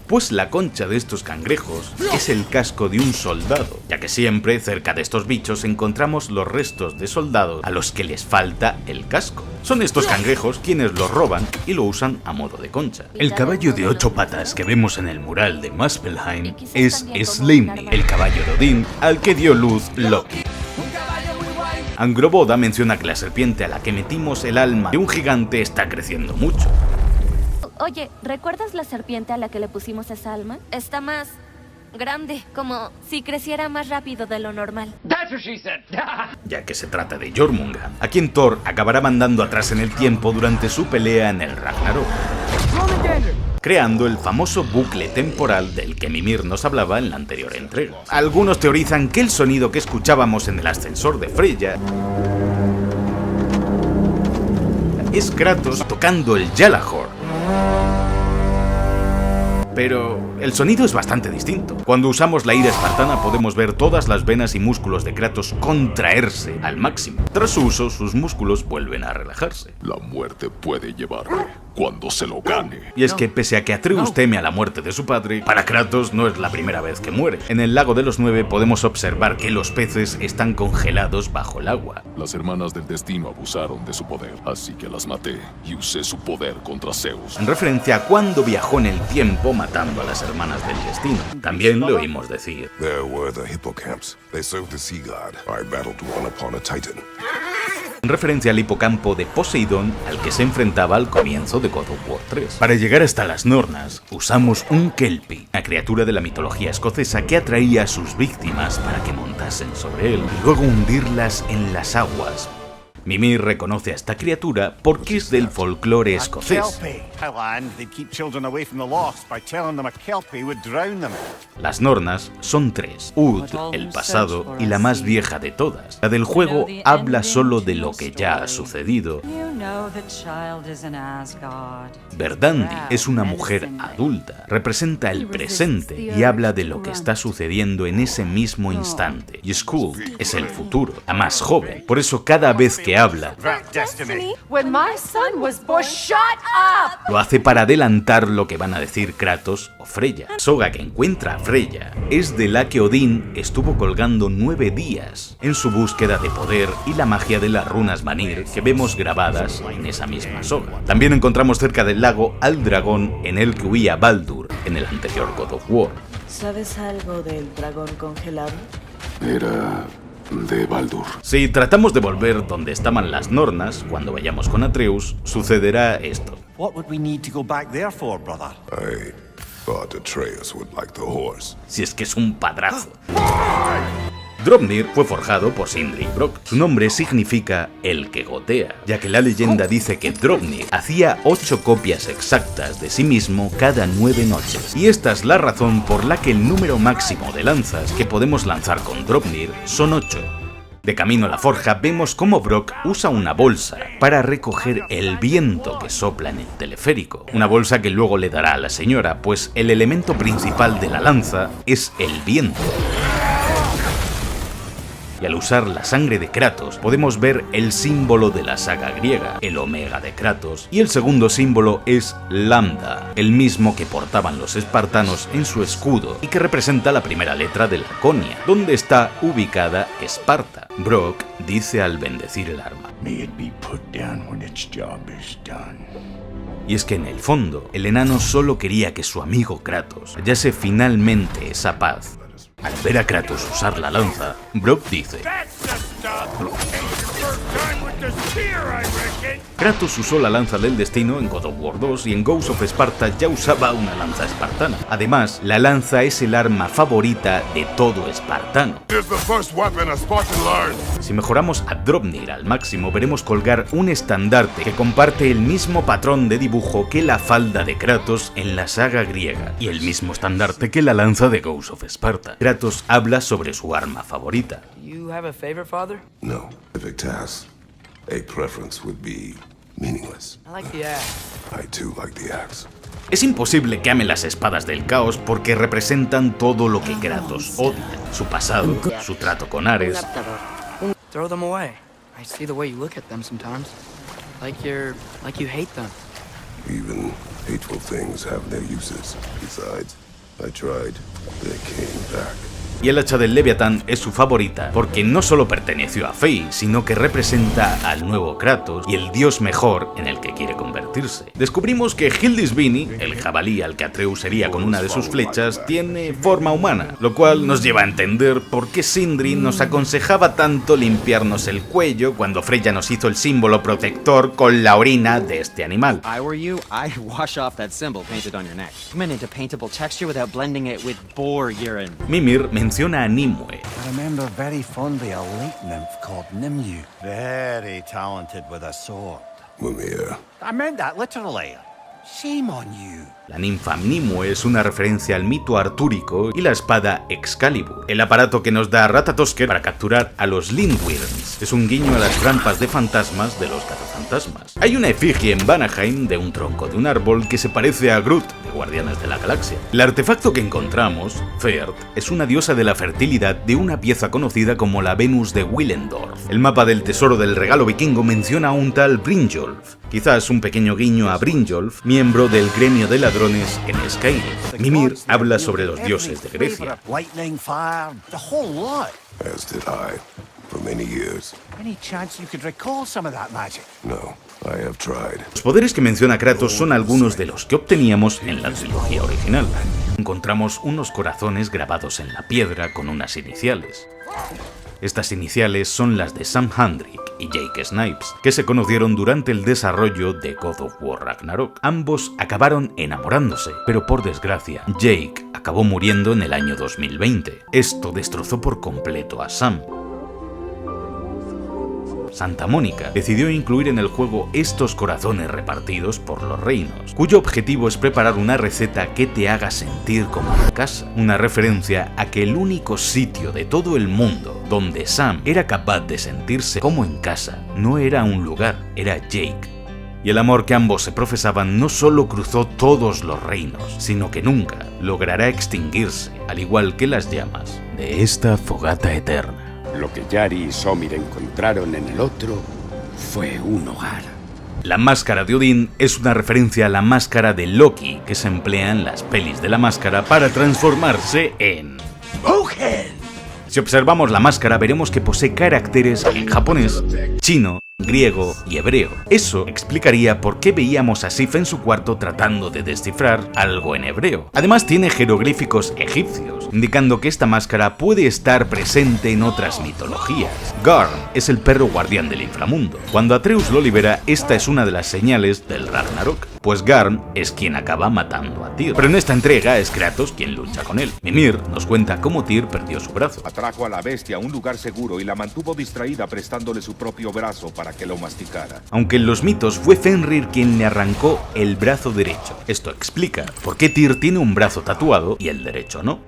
pues la concha de estos cangrejos es el casco de un soldado, ya que siempre cerca de estos bichos encontramos los restos de soldados a los que les falta el casco. Son estos cangrejos quienes lo roban y lo usan a modo de concha. El caballo de 8 patas que vemos en el mural de Muspelheim es Sleipnir, el caballo de Odín al que dio luz Loki. Angroboda menciona que la serpiente a la que metimos el alma de un gigante está creciendo mucho. Oye, ¿recuerdas la serpiente a la que le pusimos esa alma? Está más grande, como si creciera más rápido de lo normal. Ya que se trata de Jormungand, a quien Thor acabará mandando atrás en el tiempo durante su pelea en el Ragnarok, creando el famoso bucle temporal del que Mimir nos hablaba en la anterior entrega. Algunos teorizan que el sonido que escuchábamos en el ascensor de Freya es Kratos tocando el Jalahor. Pero el sonido es bastante distinto. Cuando usamos la ira espartana podemos ver todas las venas y músculos de Kratos contraerse al máximo. Tras su uso, sus músculos vuelven a relajarse. La muerte puede llevarme cuando se lo gane. Y es que pese a que Atreus teme a la muerte de su padre, para Kratos no es la primera vez que muere. En el lago de los 9 podemos observar que los peces están congelados bajo el agua. Las hermanas del destino abusaron de su poder, así que las maté y usé su poder contra Zeus. En referencia a cuando viajó en el tiempo matando a las hermanas del destino. También le oímos decir: There were the hippocamps. They served the sea god. I battled one upon a titan. En referencia al hipocampo de Poseidón al que se enfrentaba al comienzo de God of War 3. Para llegar hasta las Nornas, usamos un Kelpie, una criatura de la mitología escocesa que atraía a sus víctimas para que montasen sobre él y luego hundirlas en las aguas. Mimir reconoce a esta criatura porque es del folclore escocés. Las Nornas son 3, Ud, el pasado y la más vieja de todas. La del juego habla solo de lo que ya ha sucedido. Verdandi es una mujer adulta, representa el presente y habla de lo que está sucediendo en ese mismo instante. Y Skuld es el futuro, la más joven. Por eso cada vez que habla, lo hace para adelantar lo que van a decir Kratos o Freya. Soga que encuentra a Freya es de la que Odín estuvo colgando 9 días en su búsqueda de poder y la magia de las runas Vanir que vemos grabadas en esa misma soga. También encontramos cerca del lago al dragón en el que huía Baldur en el anterior God of War. ¿Sabes algo del dragón congelado? Era de Baldur. Si tratamos de volver donde estaban las Nornas, cuando vayamos con Atreus, sucederá esto. What would we need to go back there for, brother? I thought Atreus would like the horse. Si es que es un padrazo. Draupnir fue forjado por Sindri y Brok. Su nombre significa el que gotea, ya que la leyenda dice que Draupnir hacía 8 copias exactas de sí mismo cada 9 noches. Y esta es la razón por la que el número máximo de lanzas que podemos lanzar con Draupnir son 8. De camino a la forja vemos cómo Brok usa una bolsa para recoger el viento que sopla en el teleférico. Una bolsa que luego le dará a la señora, pues el elemento principal de la lanza es el viento. Y al usar la sangre de Kratos podemos ver el símbolo de la saga griega, el omega de Kratos, y el segundo símbolo es Lambda, el mismo que portaban los espartanos en su escudo y que representa la primera letra de Laconia, donde está ubicada Esparta. Brok dice al bendecir el arma: May it be put down when its job is done. Y es que en el fondo, el enano solo quería que su amigo Kratos hallase finalmente esa paz. Al ver a Kratos usar la lanza, Brok dice: Kratos usó la lanza del destino en God of War 2 y en Ghost of Sparta ya usaba una lanza espartana. Además, la lanza es el arma favorita de todo espartano. Si mejoramos a Draupnir al máximo, veremos colgar un estandarte que comparte el mismo patrón de dibujo que la falda de Kratos en la saga griega y el mismo estandarte que la lanza de Ghost of Sparta. Kratos habla sobre su arma favorita. You have a favorite, father? No, if it has, a preference would be meaningless. I like the axe. I too like the axe. Es imposible que ame las espadas del caos porque representan todo lo que Kratos odia. Su pasado, su trato con Ares. Throw them away. I see the way you look at them sometimes. Like you hate them. Even hateful things have their uses. Besides, I tried. They came back. Y el hacha del Leviatán es su favorita porque no solo perteneció a Faye, sino que representa al nuevo Kratos y el dios mejor en el que quiere convertirse. Descubrimos que Hildisvini, el jabalí al que Atreus hería con una de sus flechas, tiene forma humana, lo cual nos lleva a entender por qué Sindri nos aconsejaba tanto limpiarnos el cuello cuando Freya nos hizo el símbolo protector con la orina de este animal. I were you, I'd wash off that symbol painted on your neck. Come into paintable texture without blending it with boar urine. Mimir menciona a Nimue. I remember very fondly a lake nymph called Nimue. Very talented with a sword. Mimir. I meant that literally. Shame on you. La ninfa Nimue es una referencia al mito artúrico y la espada Excalibur, el aparato que nos da Ratatosker para capturar a los Lindwyrms. Es un guiño a las trampas de fantasmas de los cazafantasmas. Hay una efigie en Vanaheim de un tronco de un árbol que se parece a Groot de Guardianes de la Galaxia. El artefacto que encontramos, Ferd, es una diosa de la fertilidad de una pieza conocida como la Venus de Willendorf. El mapa del tesoro del regalo vikingo menciona a un tal Brynjolf, quizás un pequeño guiño a Brynjolf, miembro del gremio de ladrones en Skyrim. Mimir habla sobre los dioses de Grecia. Lightning, fire, the whole lot. As did I, for many years. Any chance you could recall some of that magic? No, I have tried. Los poderes que menciona Kratos son algunos de los que obteníamos en la trilogía original. Encontramos unos corazones grabados en la piedra con unas iniciales. Estas iniciales son las de Sam Handrick y Jake Snipes, que se conocieron durante el desarrollo de God of War Ragnarok. Ambos acabaron enamorándose, pero por desgracia, Jake acabó muriendo en el año 2020. Esto destrozó por completo a Sam. Santa Mónica decidió incluir en el juego estos corazones repartidos por los reinos, cuyo objetivo es preparar una receta que te haga sentir como en casa, una referencia a que el único sitio de todo el mundo donde Sam era capaz de sentirse como en casa no era un lugar, era Jake. Y el amor que ambos se profesaban no solo cruzó todos los reinos, sino que nunca logrará extinguirse, al igual que las llamas de esta fogata eterna. Lo que Yari y Somir encontraron en el otro fue un hogar. La máscara de Odín es una referencia a la máscara de Loki que se emplea en las pelis de la máscara para transformarse en Bowhead. Si observamos la máscara veremos que posee caracteres en japonés, chino, griego y hebreo. Eso explicaría por qué veíamos a Sif en su cuarto tratando de descifrar algo en hebreo. Además tiene jeroglíficos egipcios, indicando que esta máscara puede estar presente en otras mitologías. Garm es el perro guardián del inframundo. Cuando Atreus lo libera, esta es una de las señales del Ragnarok, pues Garm es quien acaba matando a Tyr. Pero en esta entrega es Kratos quien lucha con él. Mimir nos cuenta cómo Tyr perdió su brazo. Atrajo a la bestia a un lugar seguro y la mantuvo distraída prestándole su propio brazo para que lo masticara. Aunque en los mitos fue Fenrir quien le arrancó el brazo derecho. Esto explica por qué Tyr tiene un brazo tatuado y el derecho no.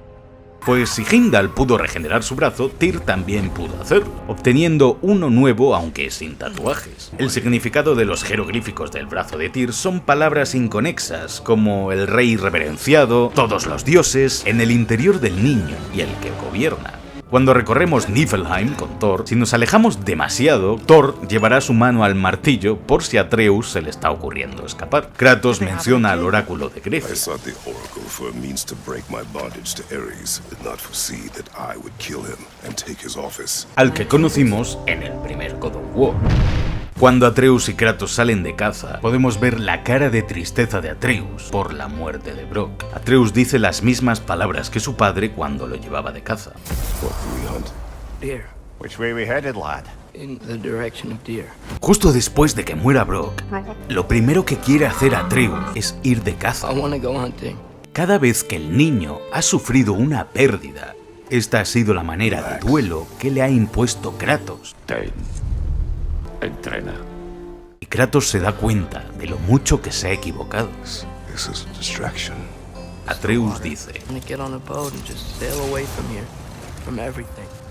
Pues si Heimdall pudo regenerar su brazo, Tyr también pudo hacerlo, obteniendo uno nuevo aunque sin tatuajes. El significado de los jeroglíficos del brazo de Tyr son palabras inconexas, como el rey reverenciado, todos los dioses, en el interior del niño y el que gobierna. Cuando recorremos Niflheim con Thor, si nos alejamos demasiado, Thor llevará su mano al martillo por si a Atreus se le está ocurriendo escapar. Kratos menciona al oráculo de Grecia. Al que conocimos en el primer God of War. Cuando Atreus y Kratos salen de caza, podemos ver la cara de tristeza de Atreus por la muerte de Brok. Atreus dice las mismas palabras que su padre cuando lo llevaba de caza. Deer. Which way we headed, lad? In the direction of deer. Justo después de que muera Brok, lo primero que quiere hacer Atreus es ir de caza. I wanna go hunting. Cada vez que el niño ha sufrido una pérdida, esta ha sido la manera de duelo que le ha impuesto Kratos. Entrena. Y Kratos se da cuenta de lo mucho que se ha equivocado. Atreus dice: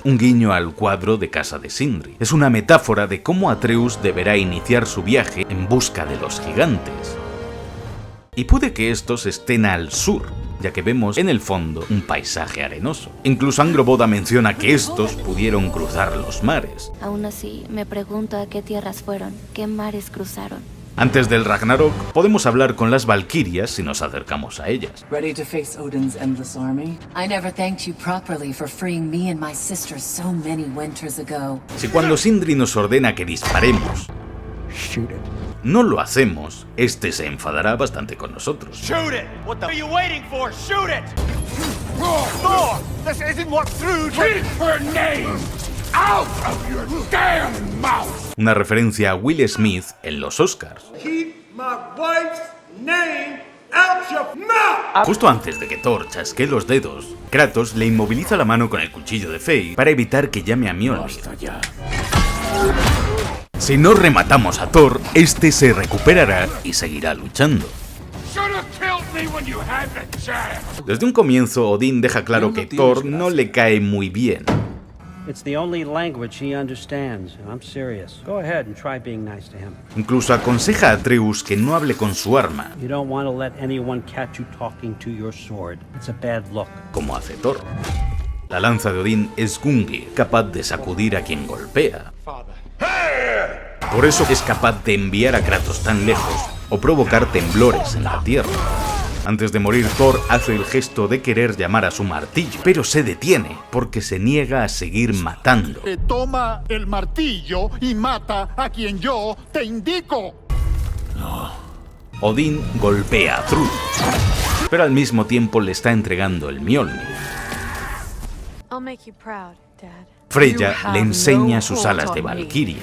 un guiño al cuadro de casa de Sindri. Es una metáfora de cómo Atreus deberá iniciar su viaje en busca de los gigantes. Y puede que estos estén al sur, ya que vemos en el fondo un paisaje arenoso. Incluso Angrboda menciona que estos pudieron cruzar los mares. Aún así, me pregunto a qué tierras fueron, qué mares cruzaron. Antes del Ragnarok, podemos hablar con las valquirias si nos acercamos a ellas. Ready to face Odin's endless army? I never thanked you properly for freeing me and my sister so many winters ago. Si cuando Sindri nos ordena que disparemos, no lo hacemos, este se enfadará bastante con nosotros. Shoot it! What the are you waiting for? Shoot it! Thor! This isn't what Thrud... Keep her name out of your damn mouth! Una referencia a Will Smith en los Oscars. Keep my wife's name out your mouth! Justo antes de que Thor chasquee los dedos, Kratos le inmoviliza la mano con el cuchillo de Frey para evitar que llame a Mjolnir. Si no rematamos a Thor, este se recuperará y seguirá luchando. Desde un comienzo, Odín deja claro que Thor no le cae muy bien. It's the only language he understands. I'm serious. Go ahead and try being nice to him. Incluso aconseja a Atreus que no hable con su arma, You don't want to let anyone catch you talking to your sword. It's a bad look. como hace Thor. La lanza de Odín es Gungnir, capaz de sacudir a quien golpea. Por eso es capaz de enviar a Kratos tan lejos o provocar temblores en la tierra. Antes de morir, Thor hace el gesto de querer llamar a su martillo, pero se detiene porque se niega a seguir matando. Toma el martillo y mata a quien yo te indico. Odín golpea a Thrud, pero al mismo tiempo le está entregando el Mjolnir. I'll make you proud, Dad. Freya le enseña sus alas de valquiria,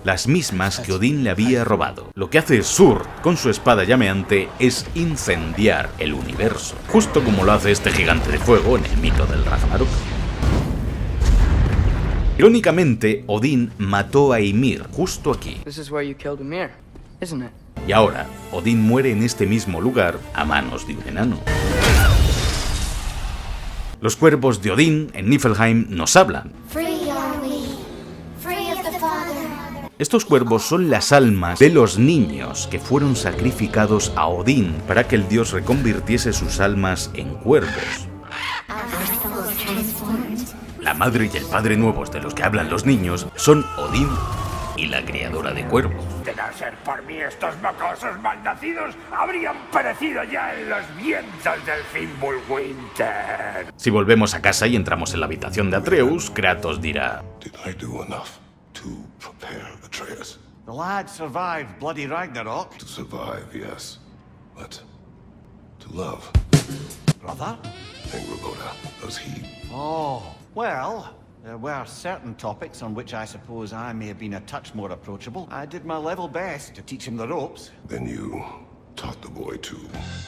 las mismas que Odín le había robado. Lo que hace Surr con su espada llameante es incendiar el universo, justo como lo hace este gigante de fuego en el mito del Ragnarok. Irónicamente, Odín mató a Ymir justo aquí. This is where you killed Ymir, isn't it? Y ahora, Odín muere en este mismo lugar a manos de un enano. Los cuervos de Odín en Niflheim nos hablan. Free are we, free of the Father. Estos cuervos son las almas de los niños que fueron sacrificados a Odín para que el dios reconvirtiese sus almas en cuervos. La madre y el padre nuevos de los que hablan los niños son Odín y la criadora de cuervos. De no ser por mí, estos mocosos malnacidos habrían perecido ya en los vientos del Fimbulwinter. Si volvemos a casa y entramos en la habitación de Atreus, Kratos dirá: Did I do enough to prepare Atreus? The lad survived bloody Ragnarok. To survive, yes. But to love. Brother? Angrboda, does he? Oh, well, there were certain topics on which I suppose I may have been a touch more approachable. I did my level best to teach him the ropes. Then you taught the boy to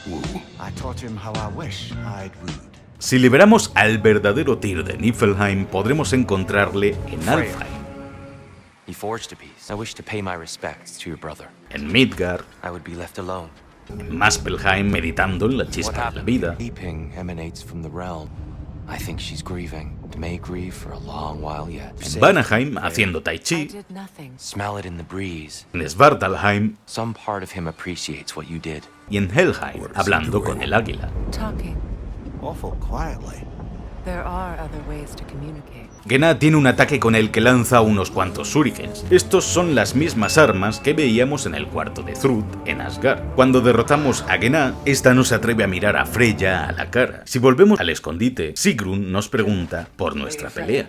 woo. I taught him how I wish I'd wooed. Si liberamos al verdadero Tyr de Niflheim, podremos encontrarle en Alfheim, You forged a piece. I wish to pay my respects to your brother. en Midgard, I would be left alone. en Muspelheim meditando en la chispa de la vida, Weeping emanates from the realm. I think she's grieving. May grieve for a long while yet. en Vanaheim haciendo tai I chi, did nothing. Smell it in the breeze. en Svartalheim Some part of him appreciates what you did. y en Helheim hablando con el águila. Talking. Awful quietly. There are other ways to communicate. Gena tiene un ataque con el que lanza unos cuantos shurikens. Estos son las mismas armas que veíamos en el cuarto de Thrud en Asgard. Cuando derrotamos a Gena, esta no se atreve a mirar a Freya a la cara. Si volvemos al escondite, Sigrun nos pregunta por nuestra pelea.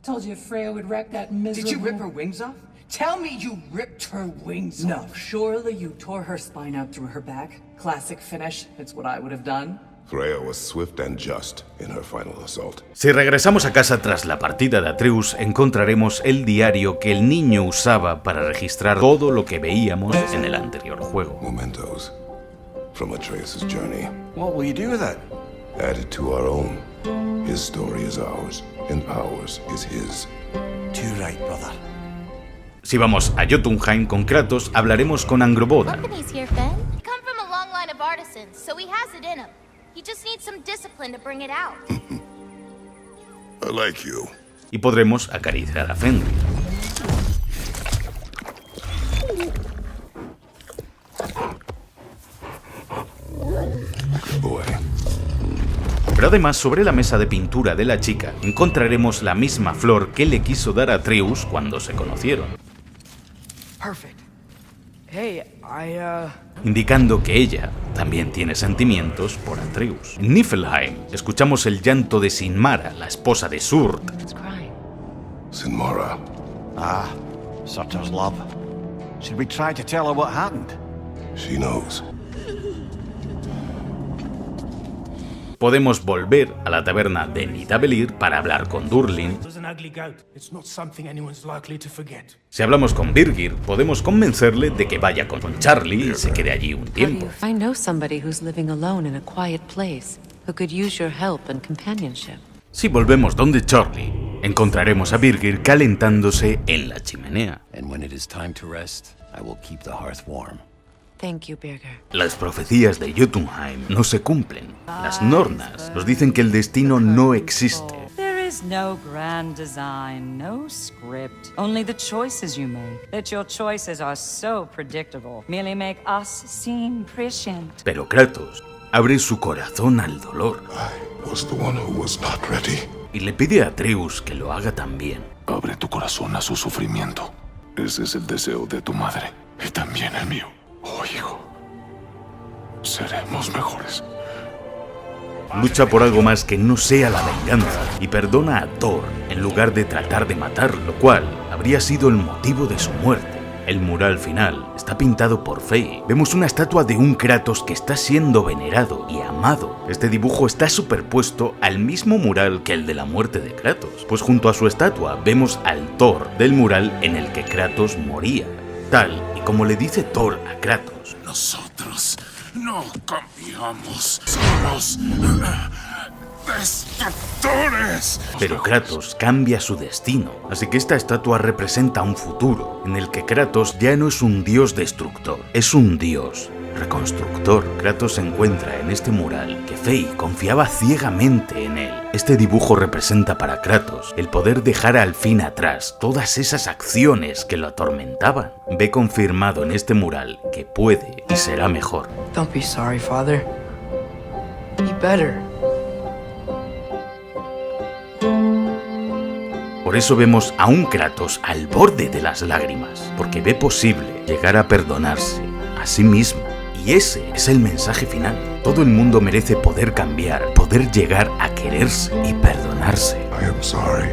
Told you Freya would wreck that miserable... Did you rip her wings off? Tell me you ripped her wings No, off. surely you tore her spine out through her back. Classic finish. It's what I would have done. Freya was swift and just in her final assault. Si regresamos a casa tras la partida de Atreus, encontraremos el diario que el niño usaba para registrar todo lo que veíamos en el anterior juego. Mementos from Atreus' journey. What will you do with it? Add it to our own. His story is ours, and ours is his. Too right, brother. Si vamos a Jotunheim con Kratos, hablaremos con Angrboda. He's here, Finn. He come from a long line of artisans, so he has it in him. He just needs some discipline to bring it out. I like you. Y podremos acariciar a Fenrir. Pero además, sobre la mesa de pintura de la chica, encontraremos la misma flor que le quiso dar a Atreus cuando se conocieron. Hey, indicando que ella también tiene sentimientos por Atreus. En Niflheim escuchamos el llanto de Sinmara, la esposa de Surt. Sinmara. Ah, Surtur's love. Should we try to tell her what happened? She knows. Podemos volver a la taberna de Nidavellir para hablar con Durlin. Si hablamos con Birgir, podemos convencerle de que vaya con Charlie y se quede allí un tiempo. I know somebody who's living alone in a quiet place who could use your help and companionship. Si volvemos donde Charlie, encontraremos a Birgir calentándose en la chimenea. And when it is time to rest, I will keep the hearth warm. Thank you, Birgir. Las profecías de Jotunheim no se cumplen. Las Nornas nos dicen que el destino no existe. There is no grand design, no script, only the choices you make. That your choices are so predictable merely make us seem prescient. Pero Kratos abre su corazón al dolor. Was the one who was not ready. Y le pide a Atreus que lo haga también. Abre tu corazón a su sufrimiento. Ese es el deseo de tu madre y también el mío. Oh, hijo, seremos mejores. Lucha por algo más que no sea la venganza y perdona a Thor en lugar de tratar de matarlo, lo cual habría sido el motivo de su muerte. El mural final está pintado por Faye. Vemos una estatua de un Kratos que está siendo venerado y amado. Este dibujo está superpuesto al mismo mural que el de la muerte de Kratos, pues junto a su estatua vemos al Thor del mural en el que Kratos moría. Tal y como le dice Thor a Kratos. Nosotros no cambiamos, somos destructores. Pero Kratos cambia su destino, así que esta estatua representa un futuro en el que Kratos ya no es un dios destructor, es un dios reconstructor. Kratos encuentra en este mural que Faye confiaba ciegamente en él. Este dibujo representa para Kratos el poder dejar al fin atrás todas esas acciones que lo atormentaban. Ve confirmado en este mural que puede y será mejor. Don't be sorry, Father. Be better. Por eso vemos a un Kratos al borde de las lágrimas, porque ve posible llegar a perdonarse a sí mismo. Y ese es el mensaje final. Todo el mundo merece poder cambiar, poder llegar a quererse y perdonarse. I am sorry.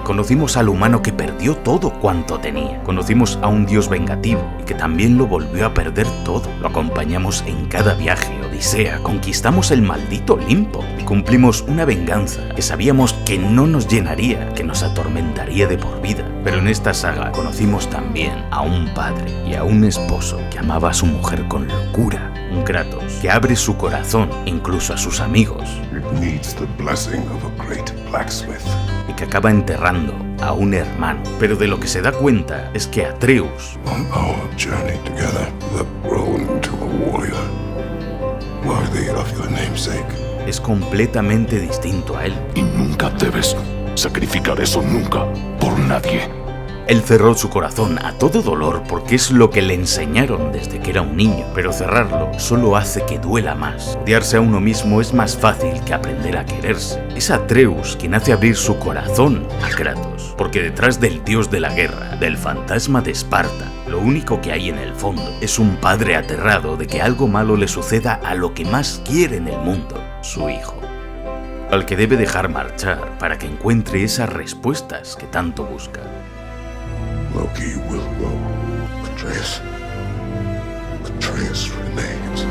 Conocimos al humano que perdió todo cuanto tenía. Conocimos a un dios vengativo y que también lo volvió a perder todo. Lo acompañamos en cada viaje, odisea. Conquistamos el maldito Olimpo y cumplimos una venganza que sabíamos que no nos llenaría, que nos atormentaría de por vida. Pero en esta saga conocimos también a un padre y a un esposo que amaba a su mujer con locura. Un Kratos que abre su corazón incluso a sus amigos. It needs the blessing of a great blacksmith. Y que acaba enterrando a un hermano. Pero de lo que se da cuenta es que Atreus, On our journey together, you have grown into a warrior, worthy of your namesake. es completamente distinto a él. Y nunca debes sacrificar eso, nunca, por nadie. Él cerró su corazón a todo dolor porque es lo que le enseñaron desde que era un niño, pero cerrarlo solo hace que duela más. Odiarse a uno mismo es más fácil que aprender a quererse. Es Atreus quien hace abrir su corazón a Kratos, porque detrás del dios de la guerra, del fantasma de Esparta, lo único que hay en el fondo es un padre aterrado de que algo malo le suceda a lo que más quiere en el mundo, su hijo, al que debe dejar marchar para que encuentre esas respuestas que tanto busca. Loki will go. Atreus remains.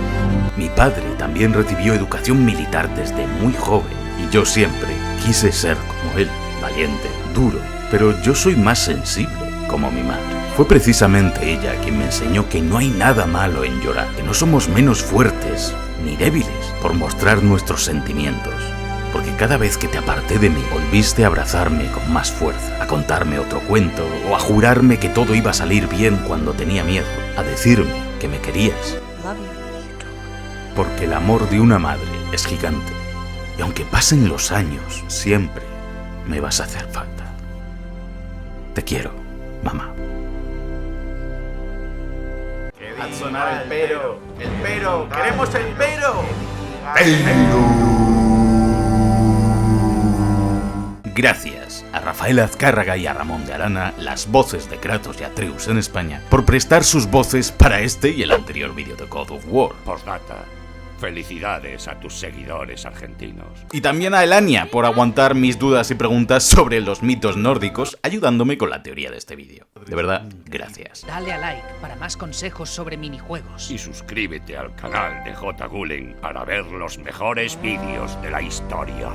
Mi padre también recibió educación militar desde muy joven y yo siempre quise ser como él, valiente, duro, pero yo soy más sensible, como mi madre. Fue precisamente ella quien me enseñó que no hay nada malo en llorar, que no somos menos fuertes ni débiles por mostrar nuestros sentimientos. Porque cada vez que te aparté de mí, volviste a abrazarme con más fuerza, a contarme otro cuento o a jurarme que todo iba a salir bien cuando tenía miedo, a decirme que me querías. Porque el amor de una madre es gigante y aunque pasen los años, siempre me vas a hacer falta. Te quiero, mamá. Haz sonar el pero, queremos el pero. gracias a Rafael Azcárraga y a Ramón de Arana, las voces de Kratos y Atreus en España, por prestar sus voces para este y el anterior vídeo de God of War. Postdata. Felicidades a tus seguidores argentinos. Y también a Elania por aguantar mis dudas y preguntas sobre los mitos nórdicos, ayudándome con la teoría de este vídeo. De verdad, gracias. Dale a like para más consejos sobre minijuegos. Y suscríbete al canal de J. Gulen para ver los mejores vídeos de la historia.